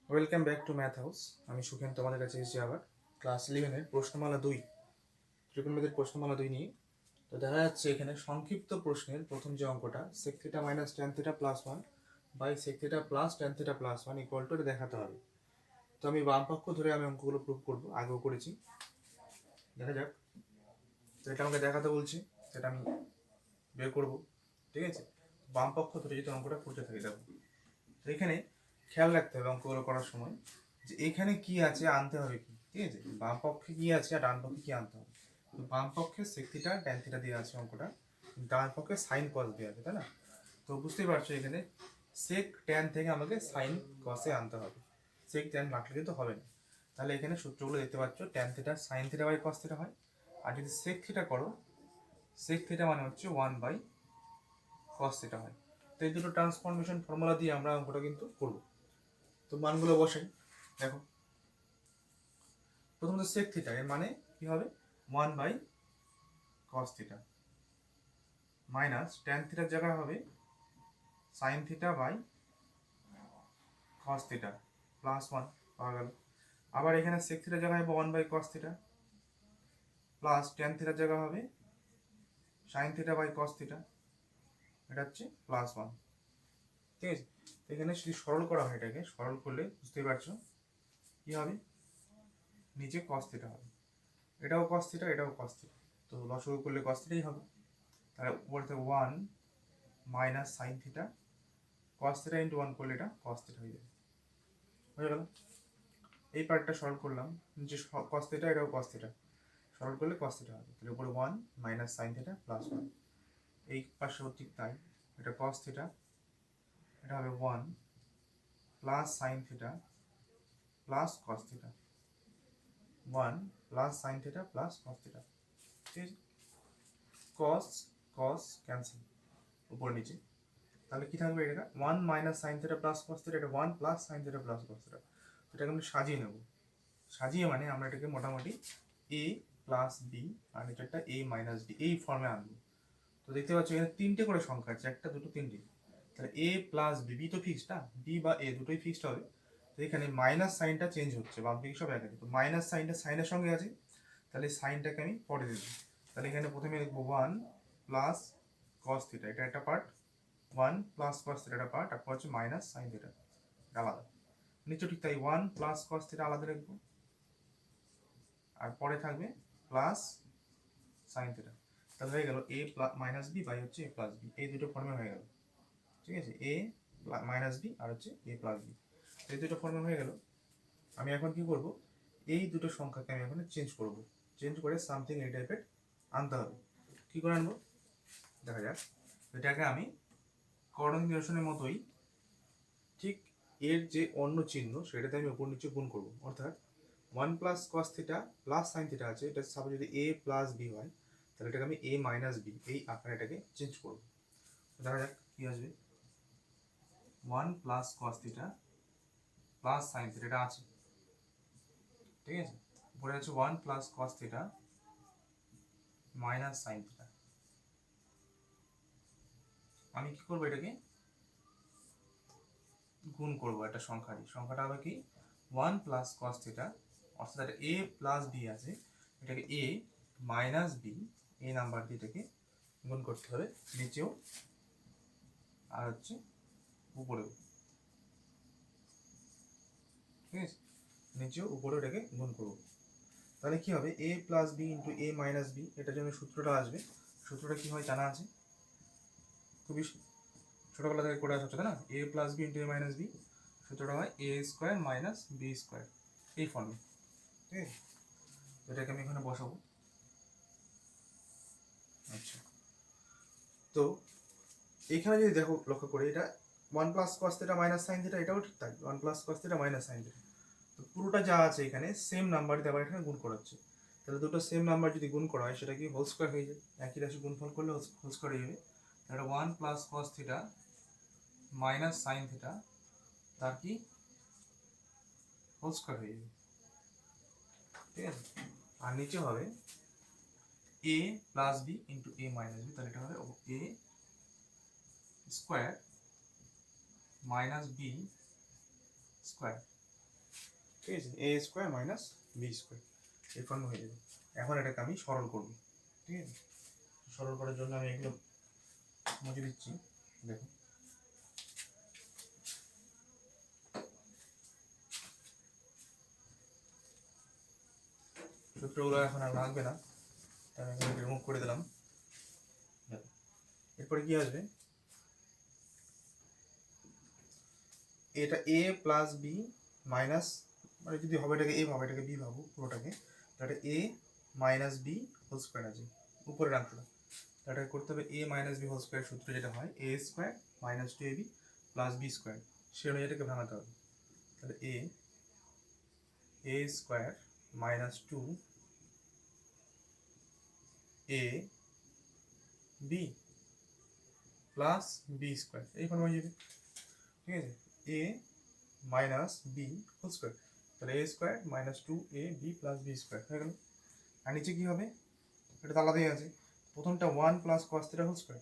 Welcome back to math house. আমি সুখেন তোমাদের কাছে এসেছি আবার ক্লাস 11-এর প্রশ্নমালা 2, ত্রিকোণমিতির প্রশ্নমালা 2 নিয়ে। তো দেখা যাচ্ছে এখানে সংক্ষিপ্ত প্রশ্নের প্রথম যে অঙ্কটা sec theta minus tan theta plus 1 by sec theta plus tan theta plus 1 equal to এটা দেখাতে হবে। তো আমি বাম পক্ষ ধরে আমি অঙ্কগুলো প্রুভ করবো, আগেও করেছি। দেখা যাক। তো এটা আমাকে দেখাতে বলছে, সেটা আমি বের করবো। ঠিক আছে, বাম পক্ষ ধরে যদি অঙ্কটা করতে থাকি, দেখো তো এখানে খেয়াল রাখতে হবে অঙ্কগুলো করার সময় যে এখানে কি আছে আনতে হবে কি। ঠিক আছে, বাম পক্ষে কি আছে আর ডান পক্ষে কি আনতে হবে। তো বাম পক্ষে sec থিটা ট্যান থিটা দিয়ে আছে অঙ্কটা, ডান পক্ষে সাইন কস দিয়ে আছে, তাই না? তো বুঝতেই পারছো এখানে sec ট্যান থেকে আমাকে সাইন কসে আনতে হবে। sec ট্যান রাখলে কিন্তু হবে না। তাহলে এখানে সূত্রগুলো দেখতে পাচ্ছ, tan theta sine theta by cos theta হয়। আর যদি sec থিটা করো, sec থিটা মানে হচ্ছে 1 বাই কস থিটা হয়। তো এই দুটো ট্রান্সফরমেশন ফর্মুলা দিয়ে আমরা অঙ্কটা কিন্তু করবো। তো মানগুলো বসাই। দেখো, প্রথমত sec থিটা এর মানে কি হবে 1 by cos theta minus tan থিটার জায়গায় হবে sin theta by cos theta plus 1 পাওয়া গেল। আবার এখানে sec থিটার জায়গায় হবে 1 by cos theta plus tan থিটার জায়গায় হবে sin theta by cos theta, এটা হচ্ছে প্লাস 1। ঠিক আছে, এখানে যদি সরল করা হয়, এটাকে সরল করলে বুঝতেই পারছো কি হবে, নিচে cos থিটা হবে, এটাও cos থিটা এটাও cos থিটা, তো লসাগু করলে cos থিটাই হবে। তাহলে উপরে থেকে 1 minus sine theta, cos theta into 1 করলে এটা cos থিটা হয়ে যাবে। হয়ে গেল। এই পার্টটা সলভ করলাম, যে cos থিটা এটাও cos থিটা, সলভ করলে cos থিটা হবে। তাহলে উপরে 1 মাইনাস সাইন থিটা প্লাস 1, এই পাশেও ঠিক তাই, এটা cos থিটা, এটা হবে 1 plus sine theta plus cos theta, 1 plus sine theta plus cos theta. ঠিক আছে, cos cos ক্যান্সেল, উপর নিচে। তাহলে কি থাকবে, এটা 1 minus sine theta plus cos theta, এটা 1 plus sine theta plus cos theta. এটাকে আমরা সাজিয়ে নেব। সাজিয়ে মানে আমরা এটাকে মোটামুটি এ প্লাস বি আর নিচেরটা এ মাইনাস বি এই ফর্মে আনবো। তো দেখতে পাচ্ছ এখানে তিনটে করে সংখ্যা আছে, একটা দুটো তিনটে। তাহলে এ প্লাস বি, বি তো ফিক্সড না, বি বা এ দুটোই ফিক্সড হবে। তো এখানে মাইনাস সাইনটা চেঞ্জ হচ্ছে, বাম দিকে সব এক আছে, তো মাইনাস সাইনটা সাইনের সঙ্গে আছে, তাহলে সাইনটাকে আমি পরে দেবো। তাহলে এখানে প্রথমে লিখবো 1 প্লাস কস থিটা, এটা একটা পার্ট, 1 প্লাস কস থিটা একটা পার্ট, তারপর হচ্ছে মাইনাস সাইন থিটা আলাদা। নিচে ঠিক তাই 1 প্লাস কস থিটা আলাদা লিখবো, আর পরে থাকবে প্লাস সাইন থিটা। তাহলে হয়ে গেল a plus minus B by হচ্ছে এ প্লাস বি, এই দুটো ফর্মে হয়ে গেল। ঠিক আছে, এ মাইনাস বি আর হচ্ছে এ প্লাস বি, এই দুটো ফর্মে হয়ে গেল। আমি এখন কি করব, এই দুটো সংখ্যাকে আমি এখন চেঞ্জ করব, চেঞ্জ করে সামথিং এই টাইপের আনতে হবে। কি করে আনবো দেখা যাক। এটাকে আমি করণ নিরসনের মতোই ঠিক এর যে অন্য চিহ্ন সেটাতে আমি উপর নিচে গুণ করব, অর্থাৎ 1 plus cos theta plus sine theta আছে, এটা সাপোজ যদি এ প্লাস বি হয়, তাহলে এটাকে আমি এ মাইনাস বি এই আকারে এটাকে চেঞ্জ করব। দেখা যাক কি আসবে। 1 plus cos theta plus sign theta, এটা আছে। ঠিক আছে, উপরে আছে 1 plus cos theta minus sine theta. আমি কি করবো, এটাকে গুণ করবো একটা সংখ্যা দিয়ে, সংখ্যাটা হবে কি 1 প্লাস কস থিটা, অর্থাৎ এ প্লাস বি আছে, এটাকে এ মাইনাস বি এই নাম্বার দিয়ে এটাকে গুণ করতে হবে, নিচেও আর হচ্ছে উপরেও। ঠিক আছে, নিচেও উপরেও এটাকে গুণ করবো। তাহলে কি হবে, এ plus B into A minus B, এটার জন্য সূত্রটা আসবে। সূত্রটা কি হয় জানা আছে, খুবই ছোটবেলা থেকে করে আসা হচ্ছে, তাই না? এ plus B into A minus B, সূত্রটা হয় এ স্কোয়ার মাইনাস বি স্কোয়ার, এই ফর্মে। ঠিক আছে, এটাকে আমি এখানে বসাবো। আচ্ছা, তো এখানে যদি দেখো লক্ষ্য করে, এটা 1 plus cos theta minus sine theta, এটাও ঠিক তাই, 1 plus cos theta minus sine theta. তো পুরোটা যা আছে এখানে সেম নাম্বার দিয়ে আবার এখানে গুণ করা হচ্ছে। তাহলে দুটো সেম নাম্বার যদি গুণ করা হয়, সেটা কি হোল স্কোয়ার হয়ে যায়, একই রাশি গুণফল করলে হোল স্কোয়ার হয়ে যাবে। তাহলে 1 plus cos theta minus sine theta, তার কি হোল স্কোয়ার হয়ে যাবে। ঠিক আছে, আর নিচে হবে এ plus B into A minus B, তাহলে এটা হবে a square minus B square. ঠিক আছে, এ স্কোয়ার মাইনাস বি স্কোয়ার এই ফর্মে হয়ে যাবে। এখন এটাকে আমি সরল করব, ঠিক আছে। সরল করার জন্য আমি এগুলো মুছে দিচ্ছি। দেখো সূত্রগুলো এখন আর লাগবে না, আমি এখানে রিমুভ করে দিলাম। দেখো এরপরে কি আসবে, এটা এ প্লাস বি মাইনাস, মানে যদি হবে এটাকে এ ভাবো এটাকে বি ভাবো পুরোটাকে, তাহলে এ মাইনাস বি হোল স্কোয়ার আছে উপরের অংশটা, তাহলে করতে হবে এ মাইনাস বি হোল স্কোয়ার সূত্র যেটা হয় এ square minus two a b plus B square, সে অনুযায়ী এটাকে ভাঙাতে হবে। তাহলে এ square minus two a b plus B square এই ফর্মে হয়ে যাবে, ঠিক আছে। এ মাইনাস বি হোল স্কোয়ার, তাহলে এ square minus two a b plus B square হয়ে গেল। আর নিচে কী হবে, এটা তো আলাদাই আছে, প্রথমটা one plus cos theta whole square,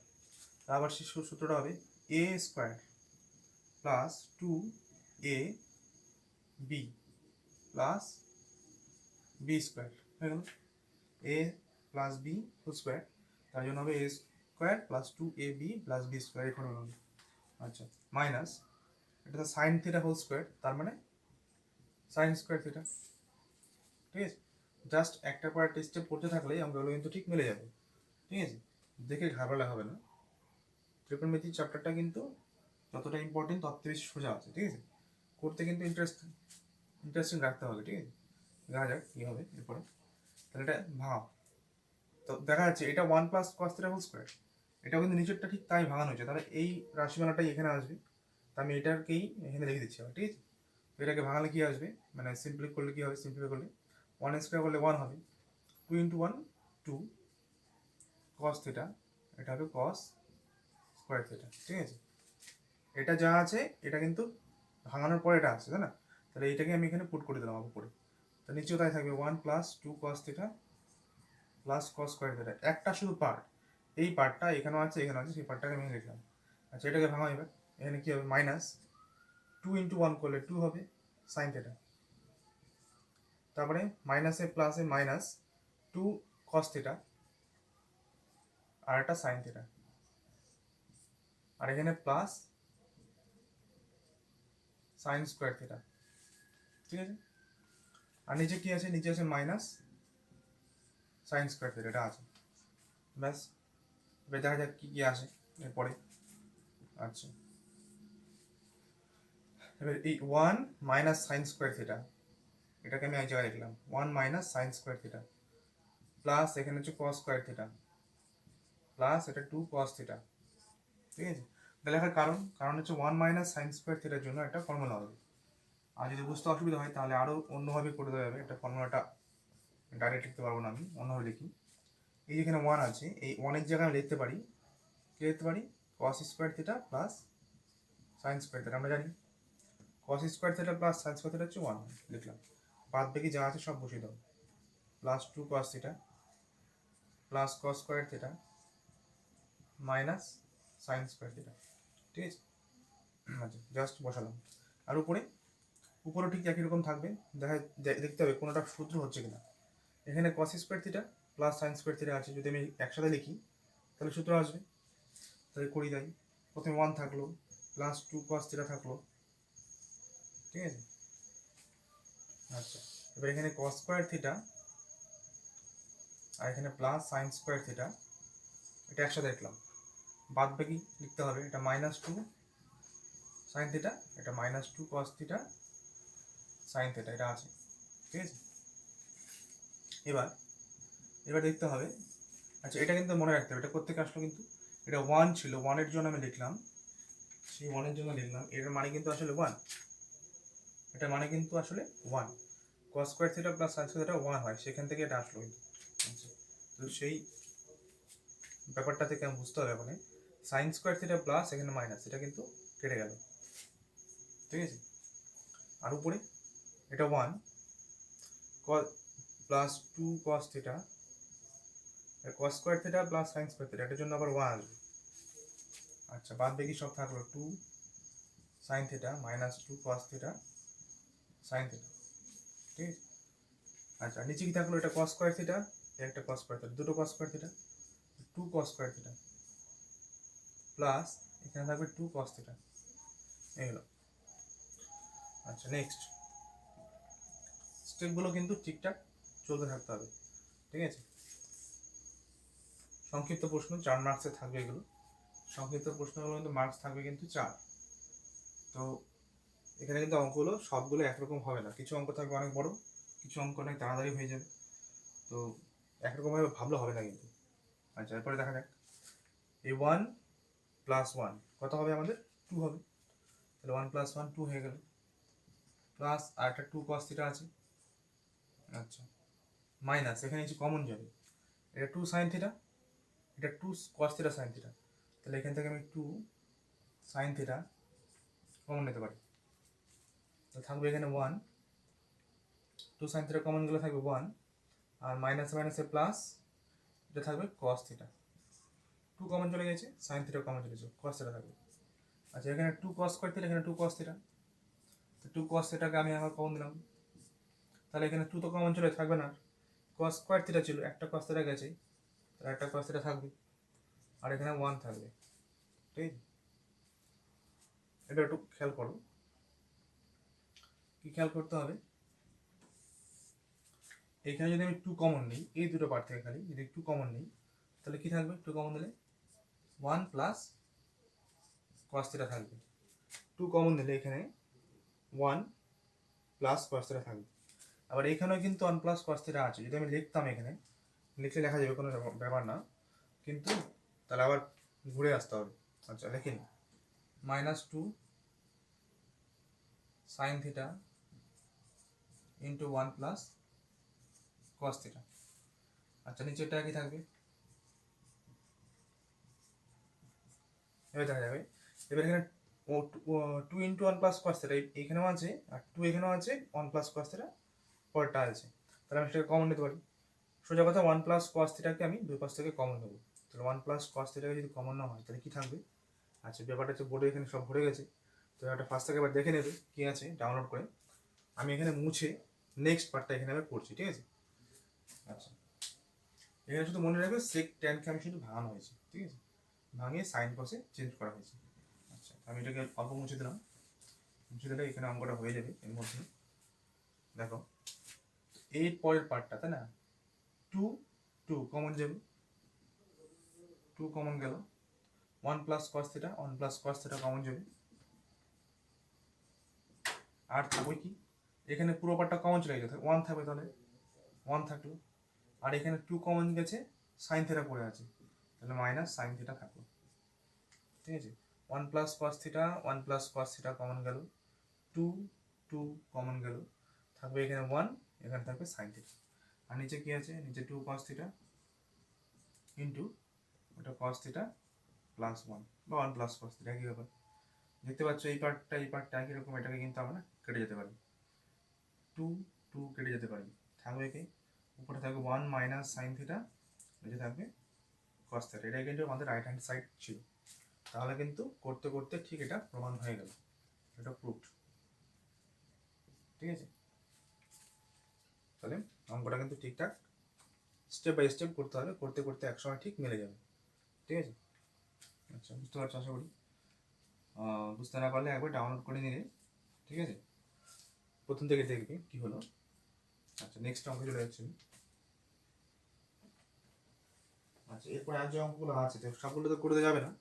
আবার সেই সূত্রটা হবে a square plus two a b plus B square হয়ে গেল। A plus B whole square, তার জন্য হবে a square plus two a b plus B square এই ফর্মে হবে। আচ্ছা মাইনাস এটা তো সাইন থিটা হোল স্কোয়ার, তার মানে সাইন স্কোয়ার থিটা, ঠিক আছে। জাস্ট একটা পর একটা স্টেপ পড়তে থাকলেই অঙ্কগুলো কিন্তু ঠিক মিলে যাবে, ঠিক আছে। দেখে ঘাবড়ালে হবে না, ত্রিকোণমিতি চ্যাপ্টারটা কিন্তু যতটা ইম্পর্টেন্ট তত বেশি সোজা আছে, ঠিক আছে। করতে কিন্তু ইন্টারেস্টিং রাখতে হবে, ঠিক আছে। দেখা যাক কী হবে এরপরে। তাহলে এটা ভাঙাও, তো দেখা যাচ্ছে এটা one plus cos theta whole square, এটাও কিন্তু নিচেরটা ঠিক তাই ভাঙানো হয়েছে, তাহলে এই রাশিমালাটাই এখানে আসবে, তা আমি এটাকেই এখানে লিখে দিচ্ছি আবার, ঠিক আছে। এটাকে ভাঙালে কী আসবে, মানে সিম্পলি করলে কী হবে, সিম্পলি করলে ওয়ান স্কোয়ার করলে ওয়ান হবে, two into one two cos theta, এটা হবে কস স্কোয়ার থিটা, ঠিক আছে। এটা যা আছে এটা কিন্তু ভাঙানোর পরে এটা আসছে, তাই না। তাহলে এইটাকে আমি এখানে পুট করে দিলাম উপরে, তো নিচেও তাই থাকবে one plus two cos theta plus cos square theta, একটা শুধু পার্ট, এই পার্টটা এখানেও আছে এখানেও আছে, সেই পার্টটাকে আমি লিখলাম। আচ্ছা এটাকে ভাঙা এবার, এখানে কী হবে মাইনাস টু ইন্টু ওয়ান করলে টু হবে সাইন থিটা, তারপরে মাইনাসে প্লাসে মাইনাস টু কস থিটা আর একটা সাইন থিটা, আর এখানে প্লাস সাইন স্কোয়ার থিটা, ঠিক আছে। আর নিচে কি আছে, নিচে আছে মাইনাস সাইন স্কোয়ার থিটা, এটা আছে ব্যাস। এবার দেখা যাক কী কী আসে এরপরে। আচ্ছা এবার এই one minus sine square theta, এটাকে আমি এক জায়গায় লিখলাম one minus sine square theta plus এখানে হচ্ছে কস স্কোয়ার থিটা প্লাস এটা টু কস থিটা, ঠিক আছে। তাহলে লেখার কারণ হচ্ছে ওয়ান মাইনাস সাইন স্কোয়ার থিটার জন্য একটা ফর্মুলা হবে, আর যদি বুঝতে অসুবিধা হয় তাহলে আরও অন্যভাবে করে দেওয়া যাবে, এটা ফর্মুলাটা ডাইরেক্ট লিখতে পারবো না, আমি অন্যভাবে লিখি। এই যেখানে ওয়ান আছে এই ওয়ানের জায়গায় আমি লিখতে পারি, কি লিখতে পারি, cos square theta plus sine square theta, আমরা জানি cos square theta plus sine square theta হচ্ছে ওয়ান, লিখলাম। বাদ বাকি যা আছে সব বসিয়ে দাও, plus two cos theta plus cos square theta minus sine square theta, ঠিক আছে। আচ্ছা জাস্ট বসালাম, আর উপরেও ঠিক একই রকম থাকবে, দেখতে হবে কোনোটা সূত্র হচ্ছে কিনা। এখানে কস square theta plus sine square theta আছে, যদি আমি একসাথে লিখি তাহলে সূত্র আসবে, তাহলে করি তাই। প্রথমে ওয়ান থাকলো প্লাস টু কস থিটা থাকলো, ঠিক আছে। আচ্ছা এবার এখানে কস স্কোয়ার থিটা আর এখানে প্লাস সাইন স্কোয়ার থিটা, এটা একসাথে লিখলাম। বাদ বাকি লিখতে হবে, এটা মাইনাস টু সাইন থিটা, এটা minus two cos theta sine theta, এটা আছে, ঠিক আছে। এবার এবার দেখতে হবে, আচ্ছা এটা কিন্তু মনে রাখতে হবে, এটা কোত্থেকে আসলো, কিন্তু এটা ওয়ান ছিল, ওয়ানের জন্য আমি লিখলাম, সেই ওয়ানের জন্য লিখলাম, এটার মানে কিন্তু আসলে ওয়ান, এটা মানে কিন্তু আসলে ওয়ান, কস square theta plus sine square theta one হয়, সেখান থেকে এটা আসলো কিন্তু। আচ্ছা তো সেই ব্যাপারটা থেকে আমি বুঝতে হবে ওখানে সাইন স্কোয়ার থিটা প্লাস এখানে মাইনাস, এটা কিন্তু কেটে গেল, ঠিক আছে। আর উপরে এটা one plus two cos theta cos square theta plus sine square theta, এটার জন্য আবার ওয়ান আসবে। আচ্ছা বাদ বাকি সব থাকলো two sine theta minus two cos theta sine theta, ঠিক আছে। আচ্ছা নিচে কি থাকলো, এটা কস স্কোয়ার থিটা, একটা কস স্কোয়ার থিটা, দুটো কস স্কোয়ার থিটা, 2 কস স্কোয়ার থিটা প্লাস এখানে থাকবে 2 কস থিটা, এই হলো। আচ্ছা নেক্সট স্টেপগুলো কিন্তু ঠিকঠাক চলতে থাকতে হবে, ঠিক আছে। সংক্ষিপ্ত প্রশ্ন 4 মার্কসের থাকবে এগুলো, সংক্ষিপ্ত প্রশ্নগুলো কিন্তু মার্কস থাকবে কিন্তু 4। তো এখানে কিন্তু অঙ্কগুলো সবগুলো একরকম হবে না, কিছু অঙ্ক থাকবে অনেক বড়, কিছু অঙ্ক অনেক তাড়াতাড়ি হয়ে যাবে, তো একরকমভাবে ভাবলে হবে না কিন্তু। আচ্ছা এরপরে দেখা যাক, এই 1 প্লাস 1 কত হবে আমাদের, 2 হবে, তাহলে 1 প্লাস 1 2 হয়ে গেল, প্লাস আর একটা 2 কস থিটা আছে। আচ্ছা মাইনাস এখানে কিছু কমন যাবে, এটা 2 সাইন থিটা, এটা 2 কস থিটা সাইন থিটা, তাহলে এখান থেকে আমি 2 সাইন থিটা কমন নিতে পারি, তো থাকবে এখানে 1, 2 সাইন থিটা কমন গেলে থাকবে 1, আর মাইনাস মাইনাসে প্লাস, এটা থাকবে কস থিটা, 2 কমন চলে গেছে, সাইন থিটা কমন চলে গেছে, কস থিটা থাকবে। আচ্ছা এখানে 2 কস স্কয়ার থিটা, এখানে 2 কস থিটা, তো 2 কস থিটাকে আমি আবার কমন দিলাম, তাহলে এখানে 2 তো কমন চলে থাকবে না, কস স্কয়ার থিটা ছিল, একটা কস থিটা গেছে, তাহলে একটা কস থিটা থাকবে, আর এখানে 1 থাকবে, ঠিক আছে। এটা একটু খেয়াল করো, কি খেয়াল করতে হবে, এখানে যদি আমি 2 কমন নিই, এই দুটো পার্ট থেকে খালি যদি 2 কমন নিই, তাহলে কি থাকবে, 2 কমন দিলে 1 প্লাস কস থিটা থাকবে, 2 কমন দিলে এখানে 1 প্লাস কস থিটা থাকবে, আবার এখানেও কিন্তু 1 প্লাস কস থিটা আছে, যদি আমি লিখতাম এখানে, লিখলে লেখা যাবে, কোনো ব্যাপার না, কিন্তু তাহলে আবার ঘুরে আসতে হবে। আচ্ছা লিখিন, -2 sine theta into 1 plus cos theta. আচ্ছা নিচেরটা কি থাকবে, এবার দেখা যাবে, এবার এখানে 2 ইন্টু 1 প্লাস কস থিটা এখানেও আছে, আর 2 এখানেও আছে, 1 প্লাস কস থিটা পরটা আছে, তাহলে আমি সেটাকে কমন নিতে পারি। সোজা কথা 1 প্লাস কস থিটাকে আমি দুই পাশ থেকে কমন নেবো, তাহলে 1 প্লাস কস থিটাকে যদি কমন না হয় তাহলে কি থাকবে। আচ্ছা ব্যাপারটা হচ্ছে বোর্ডে এখানে সব ভরে গেছে, তো একটা ফার্স্ট থেকে এবার দেখে নেবে কি আছে ডাউনলোড করে, আমি এখানে মুছে নেক্সট পার্টটা এখানে আবার করছি, ঠিক আছে। আচ্ছা এখানে শুধু মনে রাখবে সেক ট্যানকে আমি শুধু ভাঙানো হয়েছে, ঠিক আছে, ভাঙিয়ে সাইন কসে চেঞ্জ করা হয়েছে। আচ্ছা আমি এটাকে অল্প মুছে দিলাম, মুছে দিলে এখানে অঙ্কটা হয়ে যাবে এর মধ্যে। দেখো এই পরের পার্টটা তাই না, 2 2 কমন যাবে, 2 কমন গেল, 1 plus cos theta, 1 plus cos theta common যাবে, আর থাকবে কি, এখানে পুরো পার্টটা কমন চলে গেছে, 1 থাকবে, তাহলে 1 থাকলো, আর এখানে 2 কমন গেছে, সাইন থিটা পড়ে আছে, তাহলে মাইনাস সাইন থিটা থাকলো, ঠিক আছে। 1 plus cos theta, 1 plus cos theta common গেল, 2 2 কমন গেল, থাকবে এখানে 1, এখানে থাকবে সাইন থিটা, আর নিচে কি আছে, নিচে 2 কস থিটা ইন্টু ওটা কস থিটা প্লাস 1 বা 1 প্লাস কস থিটা, একই ব্যাপার। দেখতে পাচ্ছ এই পার্টটা একই রকম, এটাকে কিন্তু আমরা কেটে যেতে পারি, 2 2 কেটে যেতে পারি, থাকবে কি, উপরে থাকবে 1 মাইনাস সাইন থিটা, নিচে থাকবে কস থিটা, এটা কিন্তু আমাদের রাইট হ্যান্ড সাইড ছিল, তাহলে কিন্তু করতে করতে ঠিক এটা প্রমাণ হয়ে গেল, এটা প্রুফড, ঠিক আছে। তাহলে অঙ্কটা কিন্তু ঠিকঠাক স্টেপ বাই স্টেপ করতে হবে, করতে করতে একসময় ঠিক মিলে যাবে, ঠিক আছে। আচ্ছা বুঝতে পারছো আশা করি, বুঝতে না পারলে একবার ডাউনলোড করে নিলে, ঠিক আছে, প্রথম থেকে দেখবে কি হলো। আচ্ছা নেক্সট অঙ্ক চলে যাচ্ছে। আচ্ছা এরপর আর যে অঙ্কগুলো আছে সবগুলো তো করতে যাবে না,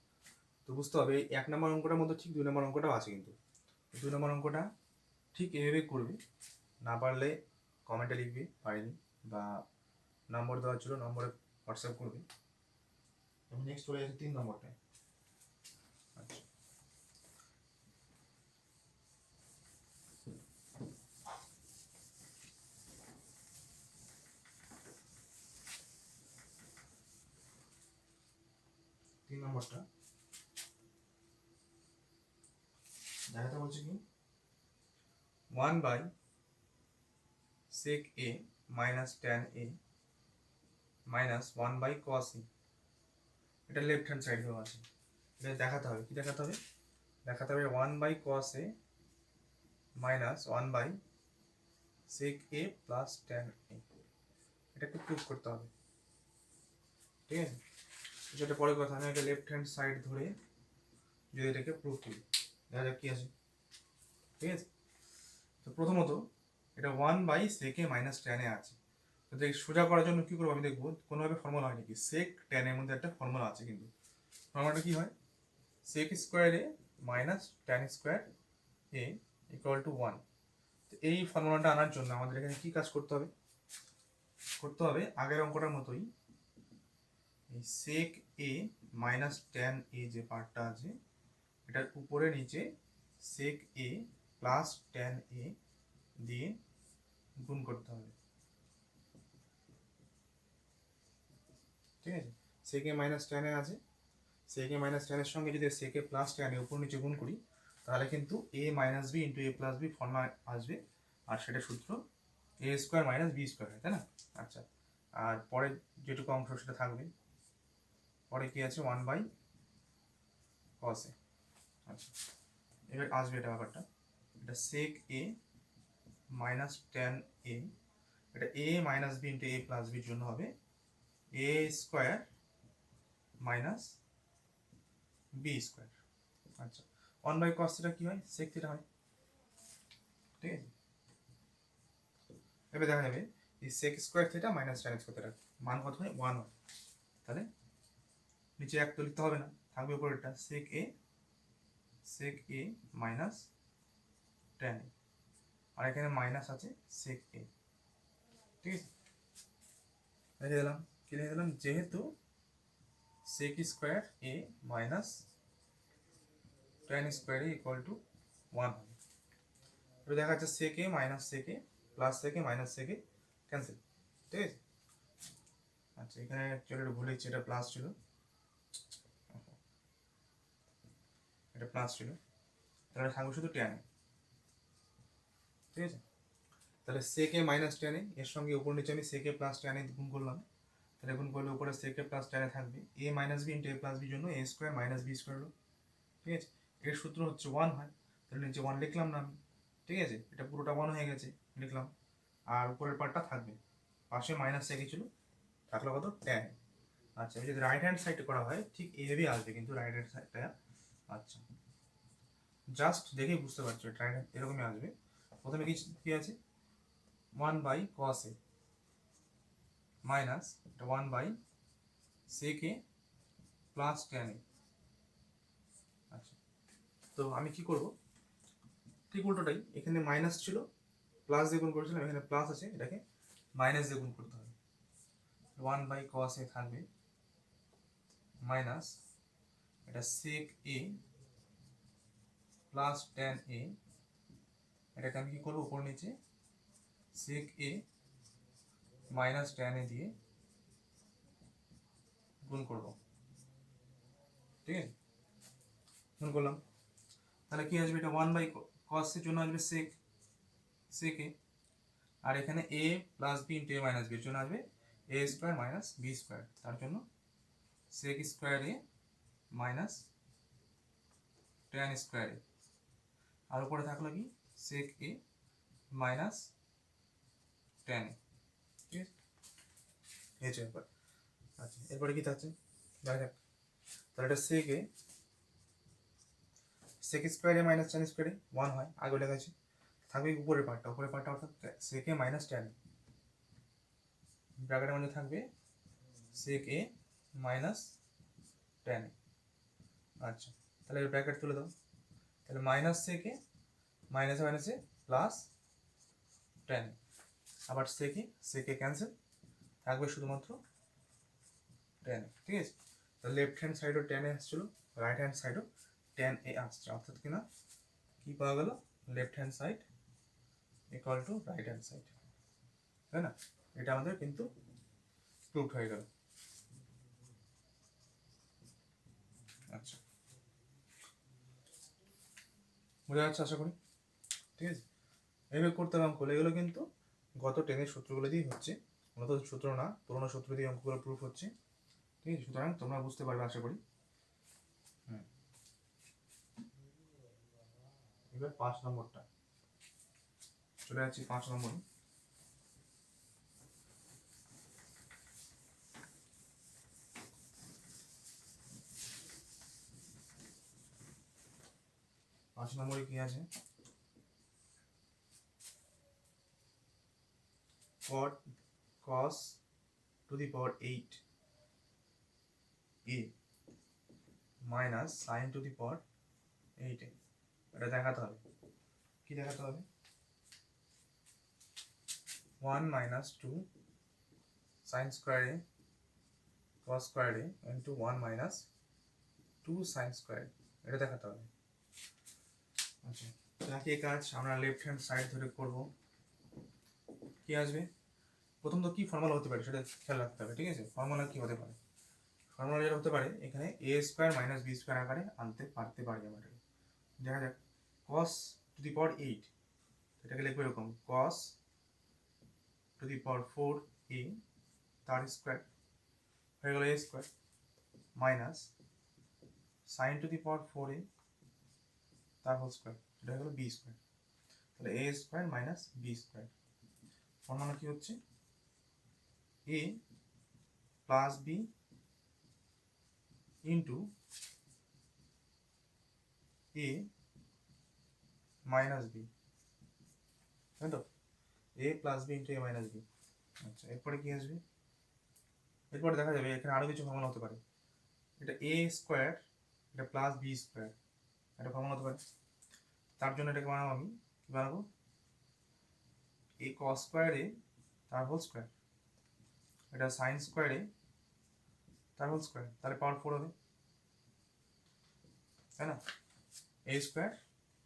তো বুঝতে হবে এই 1 নম্বর অঙ্কটার মধ্যে ঠিক 2 নম্বর অঙ্কটাও আছে, কিন্তু 2 নম্বর অঙ্কটা ঠিক এভাবে করবে, না পারলে কমেন্টে লিখবে পারিনি, বা নম্বর দেওয়া ছিল নম্বরে হোয়াটসঅ্যাপ করবে। আমি নেক্সট চলে যাচ্ছি 3 নম্বরটায়। আচ্ছা 3 নম্বরটা দেখাতে বলছে কি, 1 by sec a minus tan a minus 1 by cos a, এটা লেফট হ্যান্ড সাইড দেওয়া আছে, এটা দেখাতে হবে, কি দেখাতে হবে, দেখাতে হবে 1 by cos a minus 1 by sec A plus tan A, এটাকে প্রুফ করতে হবে, ঠিক আছে। যেটা পরের কথা, আমি একটা লেফট হ্যান্ড সাইড ধরে যদি এটাকে প্রুফ করি, দেখা যাক কি আছে, ঠিক আছে। তো প্রথমত এটা 1/sec a মাইনাস ট্যান এ আছে, তো এই সোজা করার জন্য কি করবো আমি দেখবো কোনোভাবে ফর্মুলা হয় নাকি। সেক ট্যান এর মধ্যে একটা ফর্মুলা আছে, কিন্তু ফর্মুলাটা কি হয়, sec square A minus tan square A equal to 1। তো এই ফর্মুলাটা আনার জন্য আমাদের এখানে কি কাজ করতে হবে, আগের অঙ্কটার মতোই এই সেক এ মাইনাস ট্যান এ যে পার্টটা আছে এটার উপরে নিচে সেক এ প্লাস ট্যান এ দিয়ে গুণ করতে হবে, ঠিক আছে। সেক এ মাইনাস ট্যান এ আছে, সেক এ মাইনাস ট্যান এর সঙ্গে যদি সেক এ প্লাস ট্যান এ উপর নিচে গুণ করি তাহলে কিন্তু এ মাইনাস বি ইন্টু এ প্লাস বি ফর্মুলা আসবে, আর সেটা সূত্র এ স্কোয়ার মাইনাস বি স্কোয়ার হয়, তাই না। আচ্ছা, আর পরে যেটুকু অংশ সেটা থাকবে, পরে কি আছে 1/cos a। আচ্ছা, এবার আসবে এটা ব্যাপারটা, এটা সেক এ মাইনাস ট্যান এ, এটা এ মাইনাস বি ইন্টু এ প্লাস বির জন্য হবে a square minus B square. আচ্ছা, 1/cos থিটা কি হয়, সেক থিটা হয়, ঠিক আছে। এবার দেখা যাবে এই sec square theta minus tan square theta মান কত হয়, 1 হয়, তাহলে নিচে এক তো লিখতে হবে না, থাকবে উপরেরটা সেক এ মাইনাস ট্যান এ, আর এখানে মাইনাস আছে সেক এ, ঠিক আছে। লিখে দিলাম, কি লিখে দিলাম, যেহেতু sec square A minus tan square A equal to 1 হবে। এবার দেখা যাচ্ছে sec A minus sec A plus sec A minus sec A cancel, ঠিক আছে। আচ্ছা, এখানে অ্যাকচুয়ালি এটা ভুলে গেছি, এটা প্লাস ছিল, এটা প্লাস ছিল, তাহলে থাকবে শুধু ট্যান এ, ঠিক আছে। তাহলে সেক এ মাইনাস ট্যান এ এর সঙ্গে উপর নিচে আমি সেক এ প্লাস ট্যান এ গুণ করলাম, তাহলে গুণ করলে উপরে সেক এ প্লাস ট্যান এ থাকবে এ মাইনাস বি ইন্টু এ প্লাস বির জন্য এ স্কোয়ার মাইনাস বি স্কোয়ার হলো, ঠিক আছে। এর সূত্র হচ্ছে 1 হয়, তাহলে নিচে 1 লিখলাম না আমি, ঠিক আছে, এটা পুরোটা 1 হয়ে গেছে লিখলাম, আর উপরের পার্টটা থাকবে, পাশে মাইনাস সেক ছিল, থাকলো কত ট্যান। আচ্ছা, যদি রাইট হ্যান্ড সাইডে করা হয় ঠিক এভাবেই আসবে কিন্তু রাইট হ্যান্ড সাইডটা। আচ্ছা, জাস্ট দেখেই বুঝতে পারছো এটা রাইট এরকমই আসবে। প্রথমে কি আছে 1/cos a minus 1/sec a plus tan এ। আচ্ছা, তো আমি কি করব, ঠিক উল্টোটাই, এখানে মাইনাস ছিল প্লাস দিয়ে গুণ করেছিলাম, এখানে প্লাস আছে এটাকে মাইনাস দিয়ে গুণ করতে হবে, 1/cos a থাকবে মাইনাস এটা sec a plus tan A, এটাকে আমি কি করবো উপর নিচে sec a মাইনাস ট্যান এ দিয়ে গুণ করব, ঠিক আছে। গুণ করলাম, তাহলে কি আসবে, এটা 1/cos এর জন্য আসবে sec a, আর এখানে a plus B into A minus B এর জন্য আসবে A square minus B square, তার জন্য sec square A minus tan square A, আর উপরে থাকলো কি sec a minus tan A, ঠিক আছে, এই হচ্ছে ব্যাপার। আচ্ছা, এরপরে কি থাকছে দেখা যাক, তাহলে এটা sec square A minus tan square এ 1 হয়, আগে লেখা আছে, থাকবে উপরের পার্টটা অর্থাৎ sec a মাইনাস ট্যান এ, ব্র্যাকেটের মধ্যে থাকবে sec a মাইনাস ট্যান এ। আচ্ছা, তাহলে ব্র্যাকেট তুলে দাও, তাহলে মাইনাস sec a মাইনাসে মাইনাসে প্লাস ট্যান এ, আবার sec a ক্যান্সেল, থাকবে শুধুমাত্র ট্যান এ, ঠিক আছে। তাহলে লেফট হ্যান্ড সাইডও ট্যান এ আসছিল, রাইট হ্যান্ড সাইডও ট্যান এ আসছে, অর্থাৎ কিনা কি পাওয়া গেল, left hand side equal to right hand side, তাই না। এটা আমাদের কিন্তু প্রুভড হয়ে গেল। আচ্ছা, বোঝা যাচ্ছে আশা করি, ঠিক আছে। এইভাবে করতে হবে অঙ্কগুলো, এগুলো কিন্তু গত টেনের সূত্রগুলো দিয়েই হচ্ছে, নতুন সূত্র না, পুরোনো সূত্র দিয়ে অঙ্কগুলো প্রুফ হচ্ছে, ঠিক আছে। সুতরাং তোমরা বুঝতে পারবে আশা করি। এবার 5 নম্বরটা চলে যাচ্ছি, 5 নম্বর। 5 নম্বরে কি আছে, cot cos to the power 8 a minus sin to the power 8 a। এটা দেখাতে হবে, কি দেখাতে হবে, 1 minus 2 sin square a cos square a into 1 minus 2 sin square a, এটা দেখাতে হবে। আচ্ছা, একই কাজ আমরা লেফট হ্যান্ড সাইড ধরে করব। কি আসবে, প্রথম তো কি ফর্মুলা হতে পারে সেটা খেয়াল রাখতে হবে, ঠিক আছে। ফর্মুলা কি হতে পারে, ফর্মুলা যেটা হতে পারে এখানে a square minus B square আকারে আনতে পারতে পারি আমরা। দেখা যাক, cos টু দি পাওয়ার 8, এটাকে লিখবো এরকম, cos to the power 4 a তার স্কোয়ার হয়ে গেল a square minus sin to the power 4 a তার হোল স্কোয়ার, এটা হয়ে গেল বি স্কোয়ার। তাহলে a square minus B square, formula কি হচ্ছে, a plus B into a minus B, তাই তো, a plus B into a minus B. আচ্ছা, এরপরে কি আসবে, এরপরে দেখা যাবে এখানে আরও কিছু ফর্মুলা হতে পারে, এটা a স্কোয়ার, এটা প্লাস বি স্কোয়ার, এটা ফর্মুলা হতে পারে। তার জন্য এটাকে বানাবো আমি, কি বানাবো, a cos স্কোয়ার a তার হোল স্কোয়ার, এটা সাইন স্কোয়ার a তার হোল স্কোয়ার, তাহলে পাওয়ার 4 হবে, তাই না, a square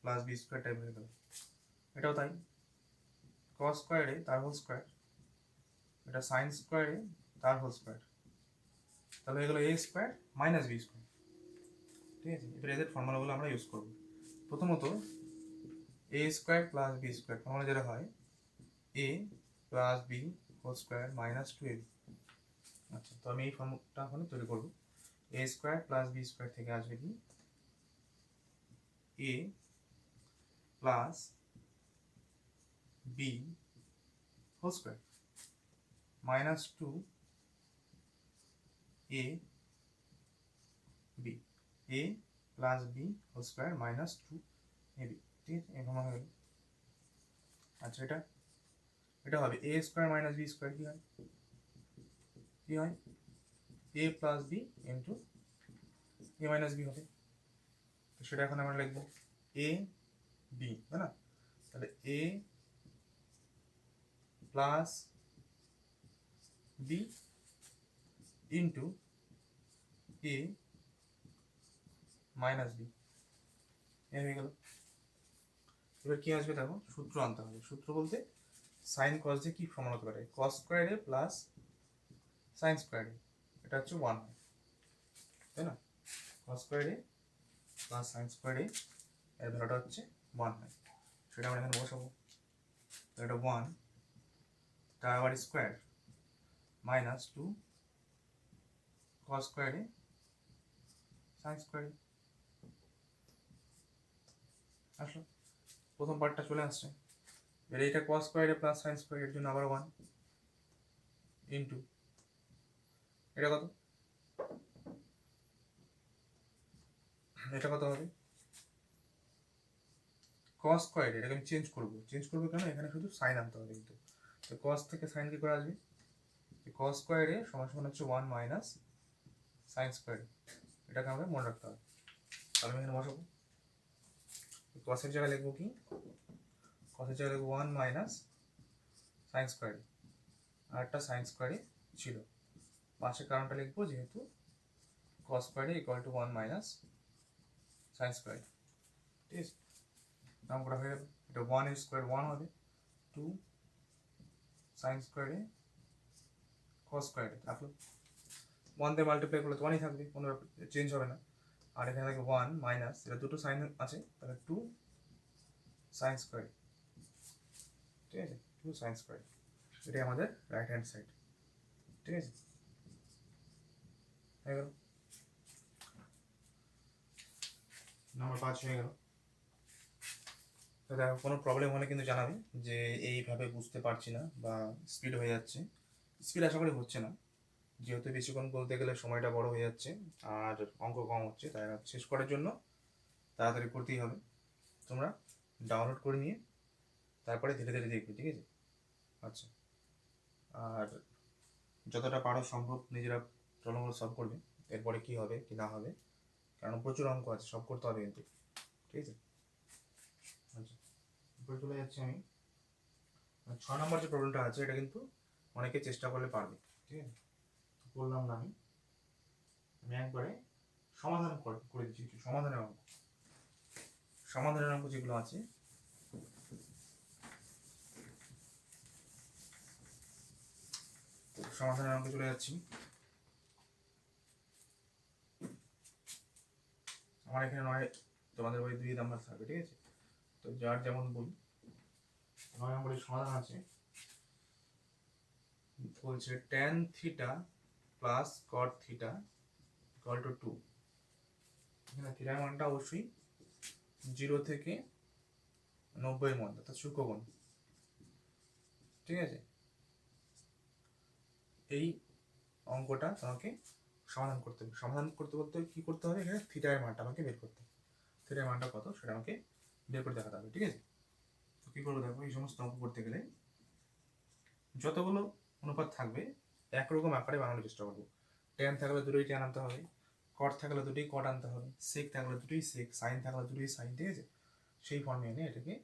plus B square type হয়ে গেল। এটাও তাই, cos স্কোয়ার a তার হোল স্কোয়ার, এটা সাইন স্কোয়ার a তার হোল স্কোয়ার, তাহলে হয়ে গেলো a square minus B square. ঠিক আছে, এবার এদের ফর্মুলাগুলো আমরা ইউজ করবো। প্রথমত a square plus B square formula যেটা হয় a plus B whole square minus 2ab। আচ্ছা, তো আমি এই ফর্মুলাটা এখন তৈরি করবো। a square plus B square থেকে আসবে কি, a plus B whole square minus 2a b, a plus B whole square minus 2ab। ঠিক আছে, এই ফর্মুলা হয়ে গেল। আচ্ছা, এটা হবে a square minus B square, কি হয়, কি হয়, a plus B into a minus B হবে। তো সেটা এখন আমরা লিখবো a বি, তাই না, তাহলে a plus B into a minus b, এ হয়ে গেল। এবার কি আসবে দেখো, সূত্র আনতে হবে। সূত্র বলতে সাইন কস দিয়ে কি ফর্মুলা হতে পারে, কস স্কোয়ার এ প্লাস সাইন স্কোয়ার এ, এটা হচ্ছে 1 হয়, তাই না, কস স্কোয়ার এ প্লাস সাইন স্কোয়ার এ এর ভ্যালুটা হচ্ছে 1 হয়, সেটা আমরা এখানে বসাবো। তো এটা 1 তার আবার স্কোয়ার মাইনাস 2 কস স্কোয়ার এ সাইন স্কোয়ার এ আসলো, প্রথম পার্টটা চলে আসছে। এবার এইটা কস স্কোয়ার এ প্লাস সাইন স্কোয়ার এর জন্য আবার 1 ইন্টু এটা কত, এটা কত হবে, কস স্কোয়ার, এটাকে আমি চেঞ্জ করবো কেন, এখানে শুধু সাইন আনতে হবে কিন্তু। তো কস থেকে সাইন কি করে আসবে, কস স্কোয়ার এ সমান সমান হচ্ছে 1 মাইনাস সাইন স্কোয়ার, এটাকে আমাদের মনে রাখতে হবে। তাহলে আমি এখানে বসাবো, কসের জায়গায় লিখবো কি, কসের জায়গায় লিখবো 1 মাইনাস সাইন স্কোয়ার, আর একটা সাইন স্কোয়ার ছিল পাশে, কারণটা লিখবো যেহেতু cos square equal to 1 minus sine square. ঠিক আছে, নাম করা হয়ে গেল। এটা 1 স্কোয়ার 1 হবে, 2 সাইন স্কোয়ার কস স্কোয়ার থাকলো, 1 দিয়ে মাল্টিপ্লাই করলে তো 1ই থাকবে, কোনো চেঞ্জ হবে না। আর এখানে থাকবে 1 মাইনাস, এটা দুটো সাইন আছে, তাহলে 2 সাইন স্কোয়ার। ঠিক আছে, 2 সাইন স্কোয়ার, এটাই আমাদের রাইট হ্যান্ড সাইড। ঠিক আছে, হয়ে গেল, নাম্বার 5 হয়ে গেল। তো দেখো, কোনো প্রবলেম হলে কিন্তু জানাবে যে এইভাবে বুঝতে পারছি না বা স্পিড হয়ে যাচ্ছে। স্পিড আশা করি হচ্ছে না, যেহেতু বেশিক্ষণ বলতে গেলে সময়টা বড় হয়ে যাচ্ছে আর অঙ্ক কম হচ্ছে, তাই শেষ করার জন্য তাড়াতাড়ি করতেই হবে। তোমরা ডাউনলোড করে নিয়ে তারপরে ধীরে ধীরে দেখবে, ঠিক আছে? আচ্ছা, আর যতটা পারো সম্ভব নিজেরা প্রবলেমগুলো সলভ করবে, এরপরে কী হবে কি না হবে, কারণ প্রচুর অঙ্ক আছে, সব করতে হবে কিন্তু, ঠিক আছে? আচ্ছা, এরপরে চলে যাচ্ছি আমি 6 নম্বর যে প্রবলেমটা আছে, এটা কিন্তু অনেকে চেষ্টা করলে পারবে, ঠিক আছে? বললাম না আমি একবারে সমাধান করে দিচ্ছি। কিছু সমাধানের অঙ্ক যেগুলো আছে সমাধানের অঙ্কে চলে যাচ্ছি। আমার এখানে নয়, তোমাদের বই 2 নাম্বার থাকবে, ঠিক আছে? তো যার যেমন বই, 9 নম্বরের সমাধান আছে, বলছে tan theta plus cot theta equal to 2। এখানে থিটার মানটা অবশ্যই 0 থেকে 90 এর মধ্যে, অর্থাৎ সূক্ষ্মকোণ, ঠিক আছে? এই অঙ্কটা তোমাকে সমাধান করতে হবে। সমাধান করতে করতে কি করতে হবে, এখানে থিটার মানটা আমাকে বের করতে হবে। থিটার মানটা কত সেটা আমাকে বের করে দেখাতে হবে, ঠিক আছে? তো কী করবো দেখো, এই সমস্ত অঙ্ক করতে গেলে যতগুলো অনুপাত থাকবে একরকম আকারে বানানোর চেষ্টা করবো। ট্যান থাকলে দুটোই ট্যান আনতে হবে, কট থাকলে দুটোই কট আনতে হবে, সেক থাকলে দুটোই সেক, সাইন থাকলে দুটোই সাইন, ঠিক আছে? সেই ফর্মে এনে এটাকে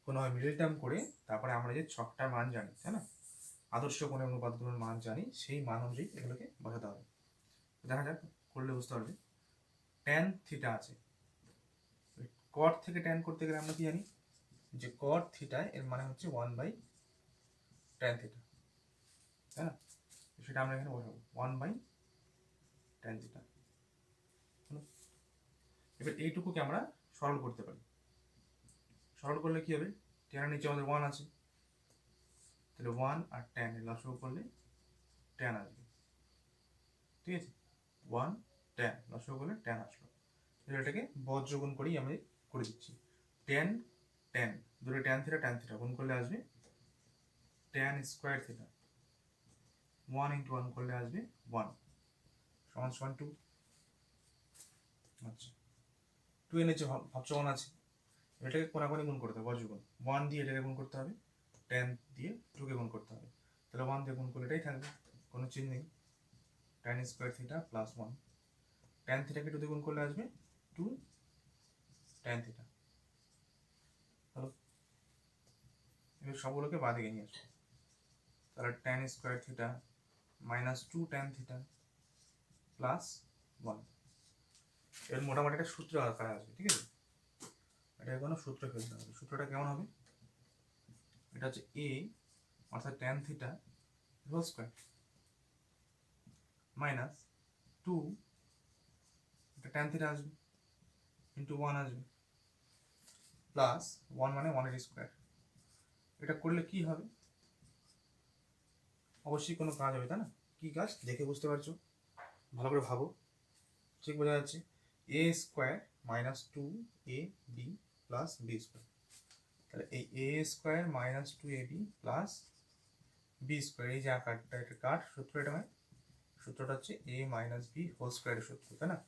কোনোভাবে মিডল টার্ম করে তারপরে আমরা যে ছকটার মান জানি, তাই না, আদর্শ কোণের অনুপাতগুলোর মান জানি, সেই মান অনুযায়ী এগুলোকে বসাতে হবে। দেখা যাক, করলে বুঝতে পারবে। ট্যান থিটা আছে, কট থেকে ট্যান করতে গেলে আমরা কি জানি, যে কট থিটা এর মানে হচ্ছে 1/tan থিটা, তাই না? সেটা আমরা এখানে বসাবো 1/tan থিটা। এবার এইটুকুকে আমরা সরল করতে পারি। সরল করলে কি হবে, ট্যানের নিচে আমাদের 1 আছে, তাহলে 1 আর ট্যান এর লসাগু করলে ট্যান আসবে, ঠিক আছে? 1 ট্যান লসাগু করলে ট্যান আসলো। এটাকে বজ্রগুণ করেই আমি করে দিচ্ছি। ট্যান ট্যান দুটো ট্যান থিটা গুণ করলে আসবে ট্যান স্কোয়ার থিটা, 1 × 1 করলে আসবে 1 সমান সমান 2। আচ্ছা, 2 এর নিচে ভাবসমান আছে, এটাকে কোনাকুনি গুণ করতে হবে, বজ্রগুণ। 1 দিয়ে এটাকে গুণ করতে হবে, ট্যান দিয়ে 2কে গুণ করতে হবে, তাহলে 1 দিয়ে গুণ করলে এটাই থাকবে, কোনো চিহ্ন নেই। Tan square theta plus 1, tan থিটাকে 2 দিয়ে গুণ করলে আসবে 2 ট্যান থিটা। হলো, এবার সবগুলোকে বাদিকে নিয়ে আসবো, তাহলে tan square theta minus 2 tan theta plus 1। এর মোটামুটি একটা সূত্র আকারে আসবে, ঠিক আছে? এটা কোনো সূত্র ফেলতে হবে। সূত্রটা কেমন হবে, এটা হচ্ছে a অর্থাৎ tan theta whole square minus 2, এটা ট্যান থিটা আসবে, ইন্টু 1 আসবে, প্লাস 1 মানে 1 এর স্কোয়ার। এটা করলে কি হবে, অবশ্যই কোনো কাজ হবে, তাই না? কি কাজ দেখে বুঝতে পারছো, ভালো করে ভাবো, ঠিক বোঝা যাচ্ছে। a square minus 2ab plus b square, তাহলে এই a square minus 2ab plus b square, এই যে আকারটা, এটা কার সূত্র, এটা হয় সূত্রটা হচ্ছে a মাইনাস b হোল স্কোয়ারের সূত্র, তাই না?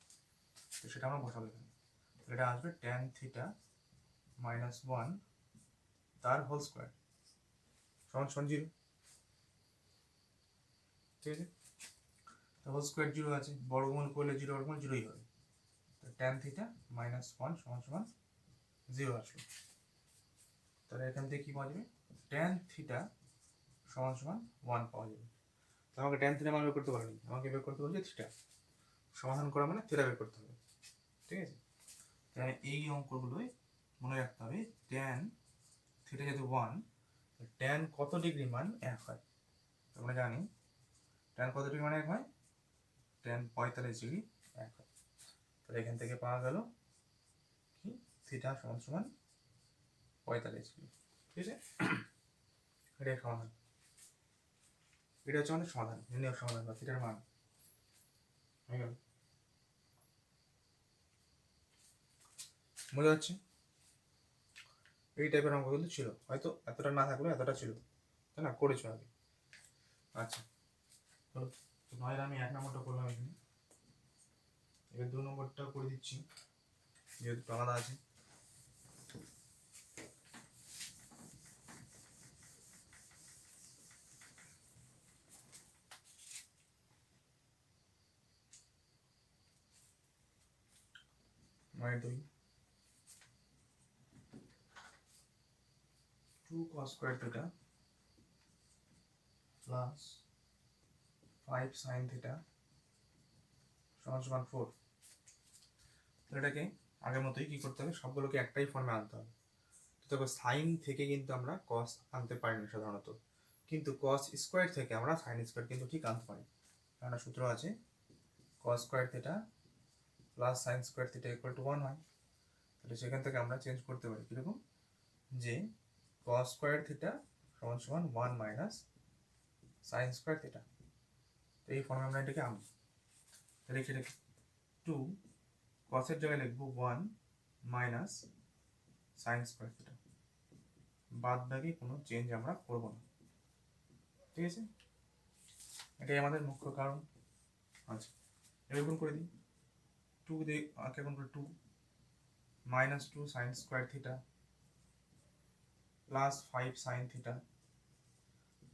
তো সেটা আমরা বসাবো এখানে, এটা আসবে ট্যান থিটা মাইনাস 1 তার হোল স্কোয়ার সমান সমান 0, ঠিক আছে? তো হোল স্কোয়ার 0 আছে, বর্গমূল করলে 0 বর্গমূল 0ই হবে, তো ট্যান থিটা মাইনাস 1 সমান সমান 0 আসলো। তাহলে এখান থেকে কি পাওয়া যাবে, ট্যান থিটা সমান সমান 1 পাওয়া যাবে। তো আমাকে ট্যান থিটা মান বের করতে পারিনি, আমাকে বের করতে বলছে থিটা। সমাধান করা মানে থিটা বের করতে হবে, ঠিক আছে? তাহলে এই অঙ্কগুলোই মনে রাখতে হবে, ট্যান থিটা যেহেতু 1, ট্যান কত ডিগ্রি মান 1 হয়, আমরা জানি ট্যান কত ডিগ্রি মান 1 হয়, ট্যান 45 ডিগ্রি 1 হয়। তাহলে এখান থেকে পাওয়া গেল কি, থিটা সমান সমান 45 ডিগ্রি, ঠিক আছে? এটাই সমাধান, এটা হচ্ছে আমাদের সমাধান, নির্ণয় সমাধান বা থিটার মান হয়ে গেল। বোঝা যাচ্ছে? এই টাইপের অঙ্কগুলো ছিল, হয়তো এতটা না থাকলেও এতটা ছিল, তাই না, করেছো আগে। আচ্ছা, চলো, তো নয় আমি 1 নম্বরটা করলাম এখানে, এবার 2 নম্বরটা করে দিচ্ছি, যেহেতু আলাদা আছে। 2 2 cos square theta plus 5 sin theta সমান 4। তো এটাকে আগের মতোই কি করতে হবে, সবগুলোকে একটাই ফর্মে আনতে হবে। তো দেখো সাইন থেকে কিন্তু আমরা কস আনতে পারি না সাধারণত, কিন্তু কস স্কোয়ার থেকে আমরা সাইন স্কোয়ার কিন্তু ঠিক আনতে পারি। কারণ সূত্র আছে কস square theta plus sine square theta equal to 1 হয়। তাহলে সেখান থেকে আমরা চেঞ্জ করতে পারি কীরকম, যে কস স্কোয়ার থিটা সমান 1 মাইনাস সাইন স্কোয়ার থিটা। তো এই ফর্মে আমরা এটাকে আনবো। তাহলে এখানে 2 কসের জায়গায় লিখবো 1 মাইনাস সাইন স্কোয়ার থিটা, বাদ বাকি কোনো চেঞ্জ আমরা করবো না। ঠিক আছে, এটাই আমাদের মুখ্য কারণ। আচ্ছা, এবার গুণ করে দিই। 2 দিয়ে আগে গুণ করে 2 minus 2 sign square theta plus 5 sine theta,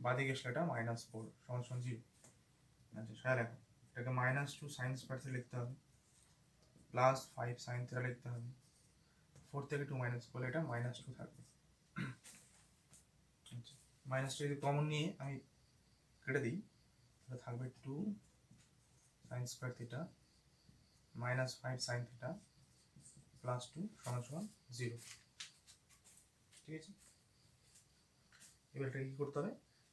বাদিকে সেটা মাইনাস 4 সমান 0। আচ্ছা সারা লেখো, এটাকে মাইনাস 2 সাইন স্কোয়ার থিটা লিখতে হবে প্লাস 5 সাইন থিটা লিখতে হবে। 4 থেকে 2 মাইনাস করলে এটা মাইনাস 2 থাকবে। আচ্ছা, মাইনাস 2 যদি কমন নিয়ে আমি কেটে দিই, তাহলে থাকবে 2 sign square theta minus 5 sine theta plus 2 সমান 0। ঠিক আছে, এবার এটা কি করতে হবে,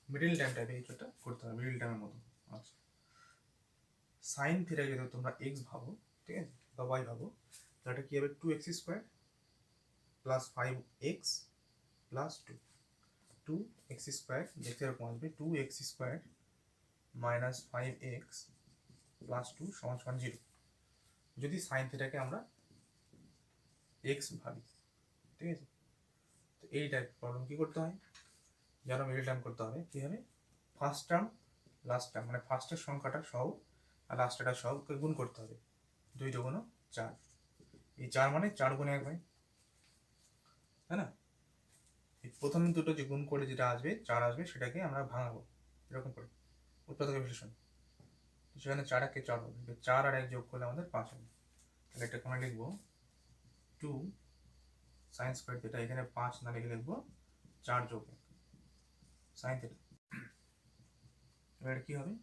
মিডিল টাইম টাইপে এটা করতে হবে, মিডিল টাইমের মতো। আচ্ছা, সাইন থিটা যদি তোমরা এক্স ভাবো, ঠিক আছে, বা ওয়াই ভাবো, তাহলে এটা কি হবে 2x square plus 5x plus 2x square দেখতে এরকম আসবে 2x square minus 5x plus 2 সমান 0। যদি সাইন থিটাকে আমরা এক্স ভাবি, ঠিক আছে, তো এই টাইপ প্রবলেম কী করতে হয়, যেন মিডিল টার্ম করতে হবে, কী হবে, ফার্স্ট টার্ম লাস্ট টার্ম, মানে ফার্স্টের সংখ্যাটা সহ আর লাস্টেরটা সহকে গুণ করতে হবে। 2 × 4, এই 4 মানে 4 গুণে 1 হয়, তাই না। এই প্রথম দুটো যে গুণ করে যেটা আসবে 4 আসবে, সেটাকে আমরা ভাঙাবো এরকম করে, উৎপাদক বিশ্লেষণ। সেখানে 4 একে 4 হবে, 4 আর 1 যোগ করলে আমাদের 5 হবে। তাহলে এটাকে আমরা লিখবো 2 সাইন স্কোয়ার থিটা, এখানে 5 না লিখে লিখবো 4 যোগ 1 সাইন থিটা। এবার কি হবে,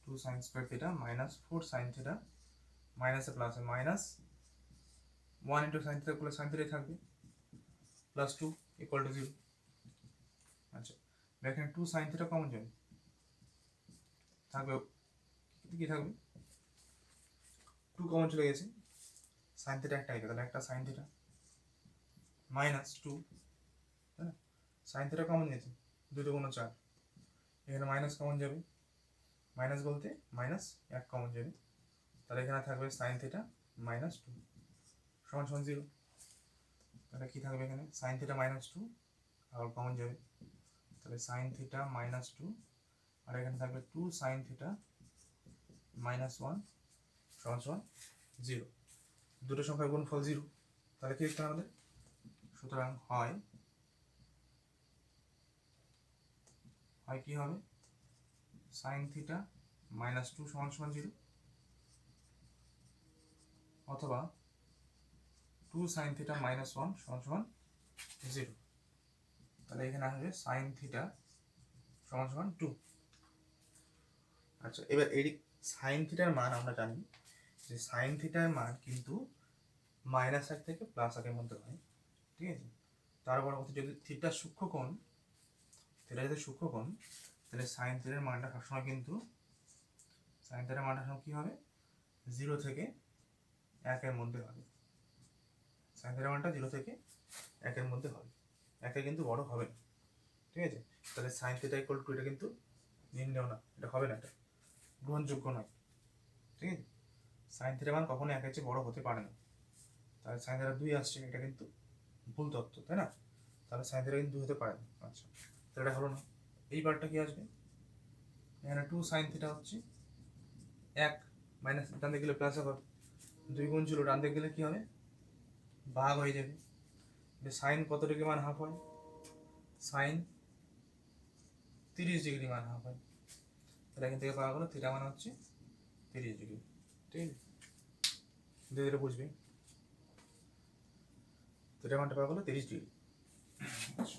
2 sign square theta minus 4 sine theta, মাইনাসে প্লাসে মাইনাস 1 ইন্টু সাইন থিটা করলে সাইন থিটাই থাকবে, প্লাস 2 ইকুয়াল টু 0। আচ্ছা, এখানে 2 সাইন থিটা কমন যাবে, থাকবে কি থাকবে, 2 কমন চলে গেছে, সাইন থিটা একটা হয়ে গেল, তাহলে একটা সাইন থিটা মাইনাস 2, তাই না, সাইন থিটা কমন গেছে 2 × 4, এখানে মাইনাস কমন যাবে, মাইনাস বলতে মাইনাস 1 কমন যাবে, তাহলে এখানে থাকবে সাইন থিটা মাইনাস 2 সমান 0। তাহলে কি থাকবে এখানে, সাইন থিটা মাইনাস 2 আবার কমন যাবে, তাহলে সাইন থিটা মাইনাস 2, আর এখানে থাকবে 2 সাইন থিটা মাইনাস 1 সমান 0। দুটো সংখ্যার গুণফল 0, তাহলে কি লিখতে হবে আমাদের, সুতরাং হয় কি হবে, সাইন থিটা মাইনাস 2 সমান 0, অথবা 2 সাইন থিটা মাইনাস 1 সমান 0। তাহলে এখানে আসবে সাইন থিটা সমান 2। আচ্ছা, এবার এই সাইন থিটার মান আমরা জানি যে সাইন থিটার মান কিন্তু মাইনাস 1 থেকে প্লাস 1 এর মধ্যে হয়, ঠিক আছে। তার পরবর্তী যদি থিটা সূক্ষ্মকোণ, থিটা যদি সূক্ষ্মকোণ, তাহলে সাইন থিটার মানটা সবসময় কিন্তু, সাইন থিটার মানটা সব কী হবে, 0 থেকে 1 এর মধ্যে হবে। সাইন থিটার মানটা 0 থেকে 1 এর মধ্যে হবে, 1 কিন্তু বড় হবে না, ঠিক আছে। তাহলে সাইন থিটা ইকুয়াল টু, এটা কিন্তু নির্ণয় না, এটা হবে না, এটা গ্রহণযোগ্য নয়, ঠিক আছে। সাইন থিটার মান কখনো 1 এর চেয়ে বড় হতে পারে না, তাহলে সাইন থিটা 2 আসছে, এটা কিন্তু ভুল তথ্য, তাই না। তাহলে সাইন থিটা কিন্তু 2 হতে পারে না। আচ্ছা, তাহলে এটা হলো না। এই পার্টটা কি আসবে, এখানে 2 সাইন থিটা হচ্ছে 1 মাইনাস, ডান দিকে গেলে প্লাস হবে, 2 গুণ ছিল, ডান দিকে গেলে কি হবে, ভাগ হয়ে যাবে। সাইন কত ডিগ্রি মান হাফ হয়, সাইন 30 ডিগ্রি মান হাফ হয়, তাহলে এখান থেকে পাওয়া গেলো থিটা মান হচ্ছে 30 ডিগ্রি, ঠিক আছে। ধীরে ধীরে বুঝবে। তো এটার মানটা পাওয়া গেলো 30 ডিগ্রি। আচ্ছা,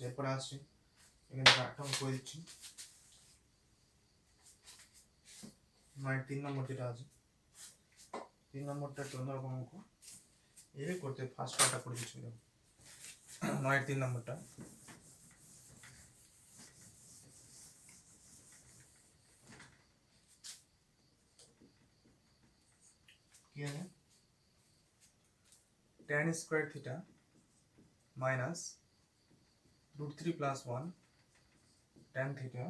এরপরে আসছি এখানে আরেকটা আমি করে দিচ্ছি। 3 নম্বর যেটা আছে, 3 নম্বরটা একটু অন্যরকম অঙ্ক, এটাই করতে ফার্স্ট পার্টটা করে দিচ্ছি। 3 নম্বরটা কি আছে, tan square theta minus √3 + 1 tan theta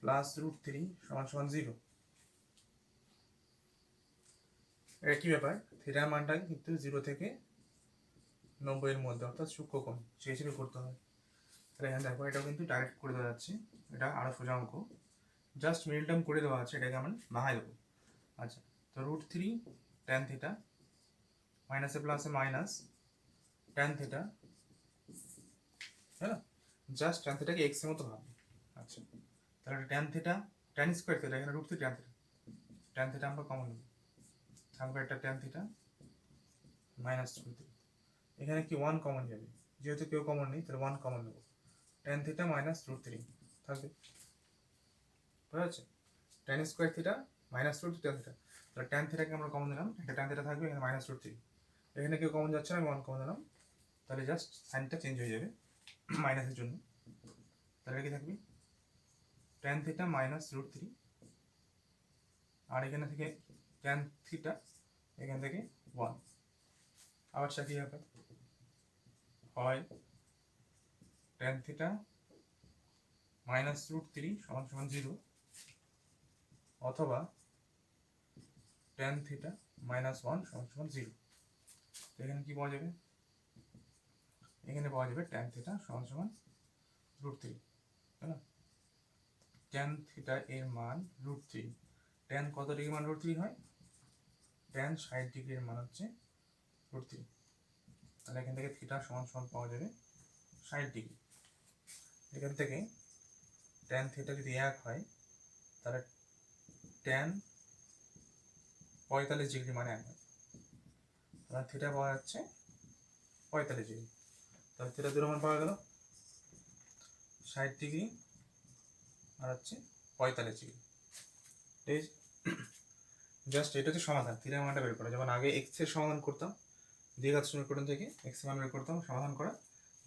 plus √3 = 0। এটা কি ব্যাপার, থিটার মানটা কিন্তু 0 থেকে 90 এর মধ্যে, অর্থাৎ সূক্ষ্মকোণ সেই হিসেবে করতে হবে। তাহলে এখানে দেখো এটাও কিন্তু ডাইরেক্ট করে দেওয়া যাচ্ছে, এটা আরও সোজা অঙ্ক, জাস্ট মিডল টার্ম করে দেওয়া আছে, এটাকে আমরা বাহাই দেবো। আচ্ছা, তো √3 tan থিটা মাইনাসে প্লাসে মাইনাস tan থিটা, হ্যাঁ, জাস্ট tan থিটাকে এক্স এর মতো ভাববে। আচ্ছা, তাহলে tan theta tan square theta, এখানে √3 tan থিটা আমরা কমন নেব, থাকবে একটা tan থিটা মাইনাস √3, এখানে কি 1 কমন যাবে, যেহেতু কেউ কমন নেই তাহলে 1 কমন নেব, tan থিটা মাইনাস √3 থাকবে, বুঝা যাচ্ছে, tan square theta minus √3 tan theta, তাহলে tan থিটাকে আমরা কমন দিলাম, একটা tan থিটা থাকবে, এখানে মাইনাস √3, এখানে কেউ কমন যাচ্ছে না, আমি 1 কমন দিলাম, তাহলে জাস্ট সাইনটা চেঞ্জ হয়ে যাবে মাইনাসের জন্য, তাহলে কি থাকবে tan থিটা মাইনাস √3, আর এখানে থেকে tan থিটা, এখান থেকে 1, আবার সাথে হবে হয় tan থিটা মাইনাস √3 = 0, অথবা tan থিটা মাইনাস 1 = 0। এখানে কি পাওয়া যাবে, এখানে পাওয়া যাবে tan থিটা = √3, তাই না, tan থিটা এর মান √3, tan কত ডিগ্রি মান √3 হয়, tan 60 ডিগ্রির মান হচ্ছে √3, তাহলে এখান থেকে থিটা সমান পাওয়া যাবে 60 ডিগ্রি। এখান থেকে tan থিটা যদি 1 হয় তাহলে tan 45 ডিগ্রি মানে 1 হয়, তাহলে থিটা পাওয়া যাচ্ছে 45 ডিগ্রি, তাহলে থিটা দুটো মান পাওয়া গেল 60 ডিগ্রি আর হচ্ছে 45 ডিগ্রি। ঠিক আছে, জাস্ট এটা হচ্ছে সমাধান, থিটার মানটা বের করা, যেমন আগে এক্স এর সমাধান করতাম, দ্বিঘাত সমীকরণ থেকে এক্স এর মান বের করতাম, সমাধান করা,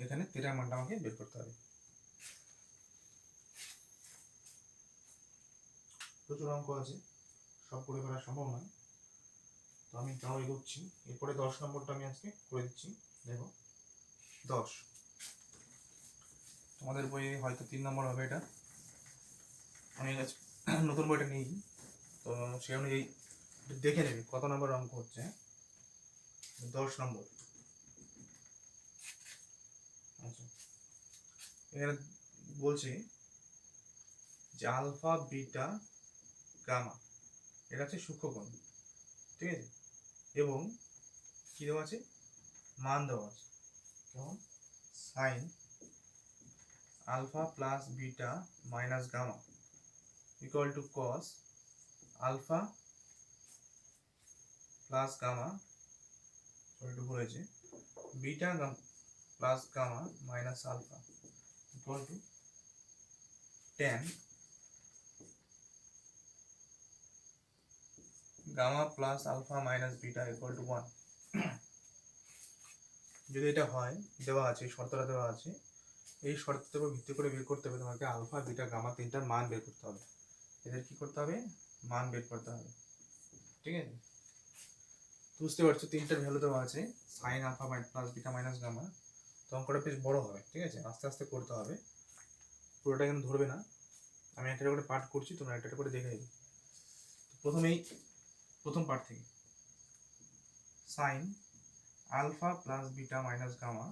এখানে থিটার মানটা আমাকে বের করতে হবে। প্রচুর অঙ্ক আছে, সব করে করা সম্ভব নয়, তো আমি তাও এগোচ্ছি। এরপরে 10 নম্বরটা আমি আজকে করে দিচ্ছি। দেখো 10, তোমাদের বইয়ে হয়তো 3 নম্বর হবে, এটা আমি নতুন বইটা নিই, তো সে অনুযায়ী দেখে নেবে কত নম্বর অঙ্ক হচ্ছে। 10 নম্বর। আচ্ছা, এখানে বলছে যে আলফা বিটা গামা, এটা হচ্ছে সূক্ষ্মকোণ, ঠিক আছে, এবং কি দেওয়া আছে, মান দেওয়া আছে, কেমন, sine alpha plus beta minus gamma equal to cos alpha plus gamma, একটু হয়েছে, beta plus gamma minus alpha equal to tan gamma plus alpha minus beta equal to 1। যদি এটা হয়, দেওয়া আছে, শর্তটা দেওয়া আছে, এই শর্তের উপর ভিত্তি করে বের করতে হবে তোমাকে আলফা বিটা গামা তিনটার মান বের করতে হবে, এদের কি করতে হবে, মান বের করতে হবে, ঠিক আছে, বুঝতে পারছো, তিনটার ভ্যালু দেওয়া আছে, sine alpha plus beta minus gamma, তো অঙ্কটা বেশ বড় হবে, ঠিক আছে, আস্তে আস্তে করতে হবে, পুরোটা কিন্তু ধরবে না, আমি একটা করে পার্ট করছি, তোমরা একটা করে দেখে নেবে। প্রথমেই প্রথম পার্ট থেকে sine alpha plus beta minus gamma,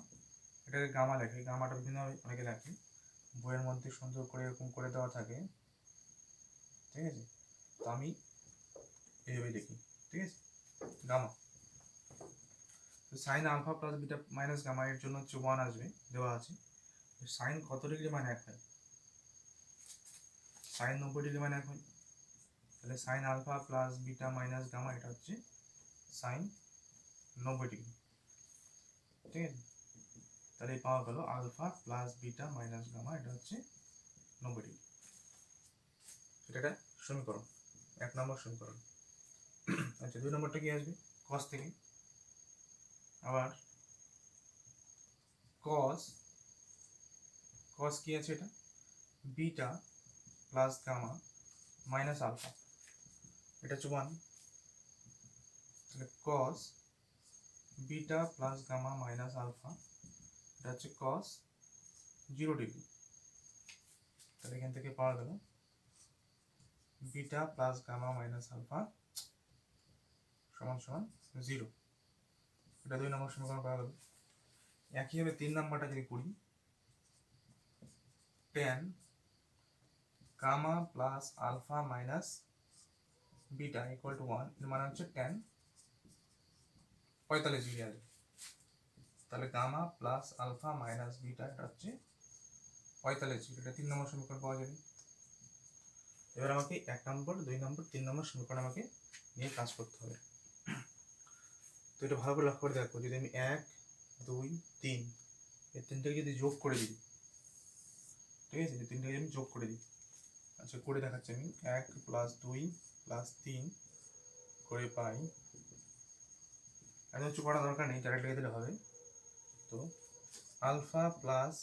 এটাকে গামা লেখে, গামাটা বিভিন্নভাবে অনেকে লেখে, বইয়ের মধ্যে সুন্দর করে এরকম করে দেওয়া থাকে, ঠিক আছে, তো আমি এইভাবে লিখি, ঠিক আছে, গামা, তো sine alpha plus beta minus gamma এর জন্য হচ্ছে 1 আসবে, দেওয়া আছে। সাইন কত ডিগ্রি মানে 1 হয়? সাইন 90 ডিগ্রি মানে 1 হয়। তাহলে sine alpha plus beta minus gamma এটা হচ্ছে সাইন 90 ডিগ্রি, ঠিক আছে। তাহলে পাওয়া গেল alpha plus beta minus gamma এটা হচ্ছে 90 ডিগ্রি। এটা একটা সমীকরণ, 1 নম্বর সমীকরণ। আচ্ছা 2 নম্বরটা কি আসবে? কস থেকে আবার কস কি আছে এটা? Beta plus gamma minus alpha এটা হচ্ছে 1। তাহলে cos beta plus gamma minus alpha এটা হচ্ছে কস 0 ডিগ্রি। তাহলে এখান থেকে পাওয়া গেল beta plus gamma minus alpha সমান সমান 0। এটা 2 নম্বর সমীকরণ পাওয়া গেল। একইভাবে 3 নম্বরটা যদি করি, tan gamma plus alpha minus beta equal to 1 এর মানে হচ্ছে tan 45 ডিগ্রি আসবে। তাহলে gamma plus alpha minus beta এটা হচ্ছে 45 ডিগ্রি। এটা 3 নম্বর সমীকরণ পাওয়া যাবে। এবার আমাকে 1 নম্বর 2 নম্বর 3 নম্বর সমীকরণ আমাকে নিয়ে কাজ করতে হবে। তো এটা ভালো করে লক্ষ্য করে দেখো, যদি আমি 1 2 3 এই তিনটাকে যদি যোগ করে দিই, ঠিক আছে, এই তিনটাকে আমি যোগ করে দিই। আচ্ছা করে দেখাচ্ছি আমি। 1 প্লাস 2 প্লাস 3 করে পাই, এত কিছু করার দরকার নেই, ডাইরেক্ট লিখে দিলে হবে। তো alpha plus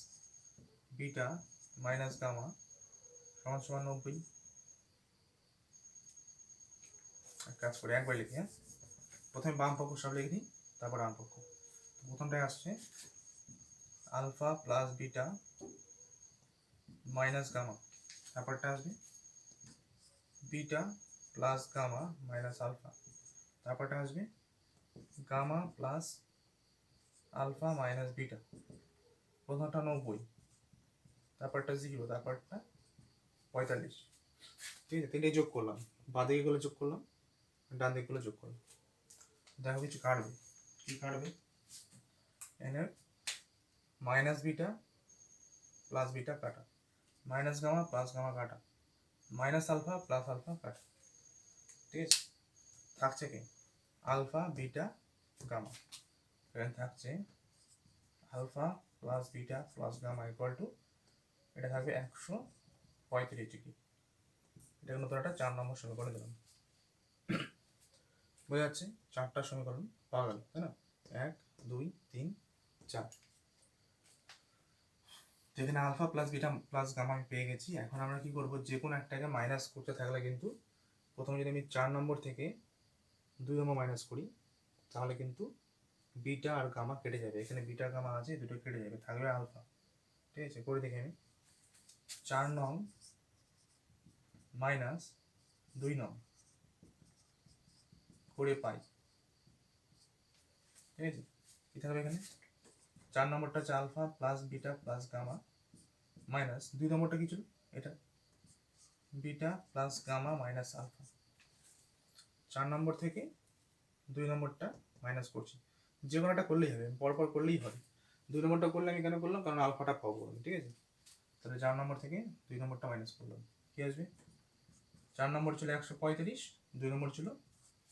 beta minus gamma সমান সমান 90। কাজ করে একবার লিখি, হ্যাঁ। প্রথমে বাম পক্ষ সব লিখে দিই, তারপর ডান পক্ষ। প্রথমটায় আসছে alpha plus beta minus gamma, তারপরটা আসবে beta plus gamma minus alpha, তারপরটা আসবে gamma plus alpha minus beta. প্রথমটা 90, তারপরটা 0, তারপরটা 45। ঠিক আছে, তিনটে যোগ করলাম, বাঁদিকেগুলো যোগ করলাম, ডান দিকগুলো যোগ করলাম। দেখো কিছু কাটবে, কি কাটবে? এনের মাইনাস বিটা প্লাস বিটা কাটা, মাইনাস গামা প্লাস গামা কাটা, মাইনাস আলফা প্লাস আলফা কাটা। ঠিক আছে, থাকছে কি আলফা বিটা গামা। এখানে থাকছে alpha plus beta plus gamma equal to, এটা থাকবে 135 ডিগ্রি। এটা নতুন একটা 4 নম্বর সমীকরণ দিলাম। বোঝা যাচ্ছে? 4টা সমীকরণ পাওয়া গেল, তাই না? 1 2 3 4। যেখানে alpha plus beta plus gamma আমি পেয়ে গেছি। এখন আমরা কি করব, যে কোনো একটাকে মাইনাস করতে থাকলে কিন্তু প্রথমে যদি আমি 4 নম্বর থেকে 2 নম্বর মাইনাস করি, তাহলে কিন্তু বিটা আর গামা কেটে যাবে। এখানে বিটা গামা আছে, দুটো কেটে যাবে, থাকবে আলফা। ঠিক আছে, করে দেখি আমি। 4 নং মাইনাস 2 নং করে পাই। ঠিক আছে, কি থাকবে এখানে? 4 নম্বরটা হচ্ছে alpha plus beta plus gamma minus 2 নম্বরটা কি ছিল? এটা beta plus gamma minus alpha. 4 number থেকে 2 নম্বরটা মাইনাস করছি, যে কোনোটা করলেই হবে, পরপর করলেই হবে। 2 নম্বরটা করলে আমি কেন করলাম? কারণ আলফাটা পাবো আমি। ঠিক আছে, তাহলে 4 নম্বর থেকে 2 নম্বরটা মাইনাস করলাম, কি আসবে? 4 নম্বর ছিল 135, 2 নম্বর ছিল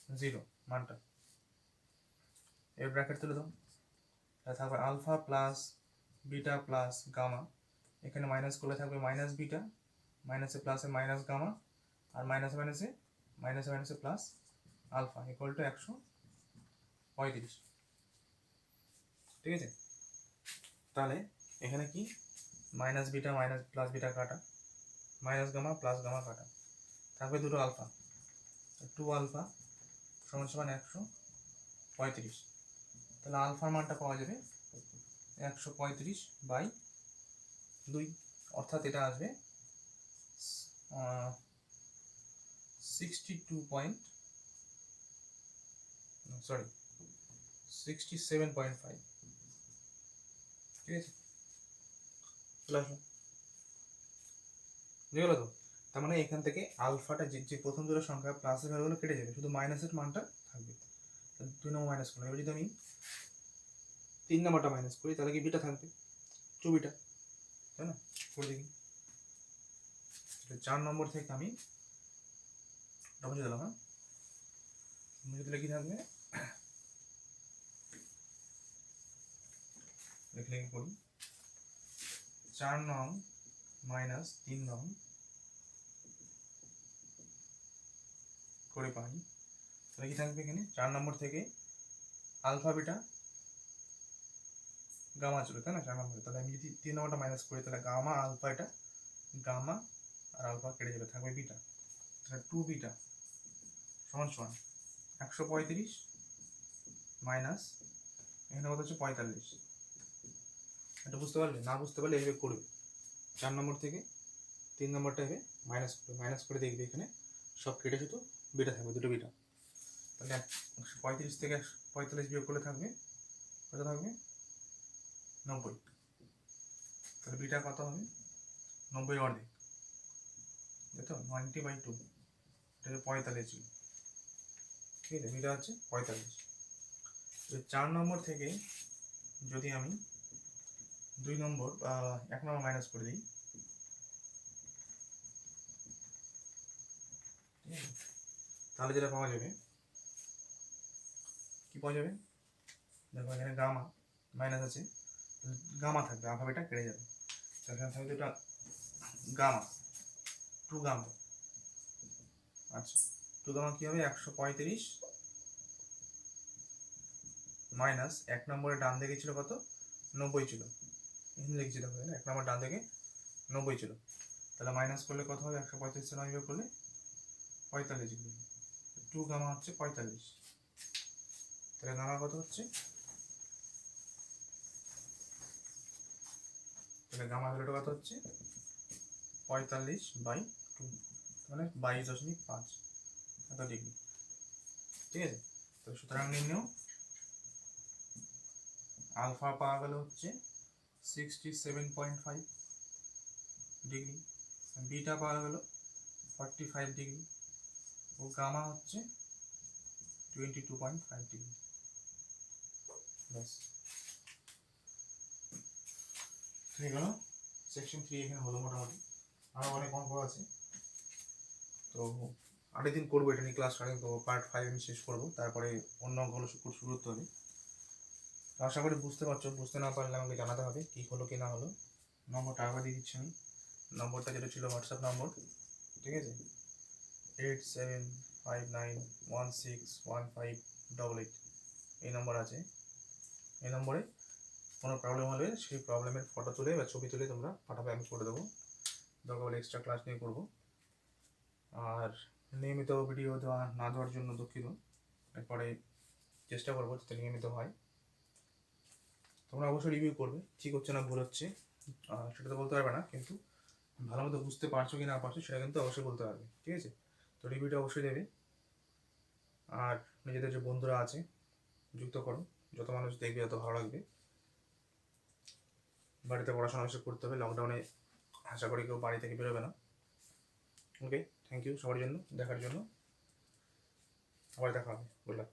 0 মানটা। এর ব্র্যাকেট তুলে দাও, তাহলে থাকবে alpha plus beta plus gamma. এখানে মাইনাস করলে থাকবে মাইনাস বিটা, মাইনাসে প্লাসে মাইনাস গামা, আর মাইনাসে মাইনাসে মাইনাসে মাইনাসে প্লাস আলফা ইকুয়াল টু 135। ঠিক আছে, তাহলে এখানে কি minus beta minus plus beta কাটা, মাইনাস গামা প্লাস গামা কাটা, থাকবে দুটো আলফা, 2 আলফা সমান সমান 135। তাহলে আলফার মানটা পাওয়া যাবে 135/2, অর্থাৎ এটা আসবে 67.5। ঠিক আছে, চলে আসলো, বুঝে গেল তো? তার মানে এখান থেকে আলফাটা যে প্রথম দুটো সংখ্যা প্লাসের ভ্যালুগুলো কেটে যাবে, শুধু মাইনাসের মানটা থাকবে। 2 নম্বর মাইনাস করলাম। এবার যদি আমি 3 নম্বরটা মাইনাস করি, তাহলে কি বিটা থাকবে? 2 বিটা, তাই না? করে দেখি। 4 নম্বর থেকে আমি মুছে দিলাম। হ্যাঁ, মুছে দিলে কি থাকবে? লিখে করি 4 নং মাইনাস 3 নং করে পাই। তাহলে কি থাকবে এখানে? 4 নম্বর থেকে আলফা বিটা গামা ছিল, তাই না? 4 নম্বরে, তাহলে আমি যদি 3 নম্বরটা মাইনাস করি, তাহলে গামা আলফা, এটা গামা আর আলফা কেটে যাবে, থাকবে বিটা। তাহলে 2 বিটা সমান সমান 135 মাইনাস এখানে কত হচ্ছে 45। এটা বুঝতে পারলে? না বুঝতে পারলে এইভাবে করবে। 4 নম্বর থেকে 3 নম্বরটা হবে মাইনাস করে দেখবে এখানে সব কেটে শুধু বিটা থাকবে, দুটো বিটা। তাহলে 135 থেকে 45 বিয়োগ করলে থাকবে কত? থাকবে 90। তাহলে বিটা কত হবে? 90 অর্ধেক, তাই তো? 90/2, এটা হচ্ছে 45 ছিল, ঠিক আছে? বিটা হচ্ছে 45। 4 নম্বর থেকে যদি আমি 2 নম্বর 1 নম্বর মাইনাস করে দিই, তাহলে যেটা পাওয়া যাবে, কি পাওয়া যাবে? দেখো এখানে গামা মাইনাস আছে, গামা থাকবে, আলফা বিটা কেটে যাবে, সেখানে থাকবে দুটা গামা, 2 গামা। আচ্ছা, 2 গামা কি হবে? 135 মাইনাস 1 নম্বরের ডান দিকে ছিল কত? 90 ছিল, এখানে লিখছি দেখো, 1 নম্বর ডান দিকে 90 ছিল, তাহলে মাইনাস করলে কত হবে? 135 থেকে 9 বিয়োগ করলে 45 ডিগ্রি। 2 গামা হচ্ছে 45, তাহলে গামা কত হচ্ছে? তাহলে গামা ভ্যালুটা কত হচ্ছে? 45/2, মানে 22.5 এত ডিগ্রি, ঠিক আছে? তো সুতরাং নির্ণয় আলফা পাওয়া গেল হচ্ছে 67.5 ডিগ্রি, বিটা পাওয়া গেল 45 ডিগ্রি, ও গামা হচ্ছে 22.5 ডিগ্রি। ব্যাস, ঠিক হলো। সেকশন 3 এখানে হলো মোটামুটি, আরও অনেক অঙ্ক আছে, তো আরেক দিন করবো এটা নিয়ে ক্লাস স্টার্টিং করবো, পার্ট 5 আমি শেষ করবো, তারপরে অন্য অঙ্কগুলো শুরু করতে হবে। আশা করি বুঝতে পারছো, বুঝতে না পারলে আমাকে জানাতে হবে কি হলো কি না হলো। নম্বরটা আবার দিয়ে দিচ্ছি আমি, নম্বরটা যেটা ছিল হোয়াটসঅ্যাপ নম্বর, ঠিক আছে? 8759161588, এই নম্বর আছে। এই নম্বরে কোনো প্রবলেম হলে সেই প্রবলেমের ফটো তুলে বা ছবি তুলে তোমরা পাঠাবে, আমি করে দেবো, দরকার হলে এক্সট্রা ক্লাস নিয়ে করবো। আর নিয়মিত ভিডিও না দেওয়ার জন্য দুঃখিত, এরপরে চেষ্টা করবো যাতে নিয়মিত হয়। তোমরা অবশ্যই রিভিউ করবে, ঠিক হচ্ছে না ভুল হচ্ছে সেটা তো বলতে পারবে না, কিন্তু ভালো মতো বুঝতে পারছো কি না পারছো সেটা কিন্তু অবশ্যই বলতে পারবে, ঠিক আছে? তো রিভিউটা অবশ্যই দেবে, আর নিজেদের যে বন্ধুরা আছে যুক্ত করো, যত মানুষ দেখবে তত ভালো লাগবে। বাড়িতে পড়াশোনা অবশ্যই করতে হবে, লকডাউনে আশা করি কেউ বাড়ি থেকে বেরোবে না। ওকে, থ্যাংক ইউ সবার জন্য দেখার জন্য, আবার দেখা হবে, গুড লাক।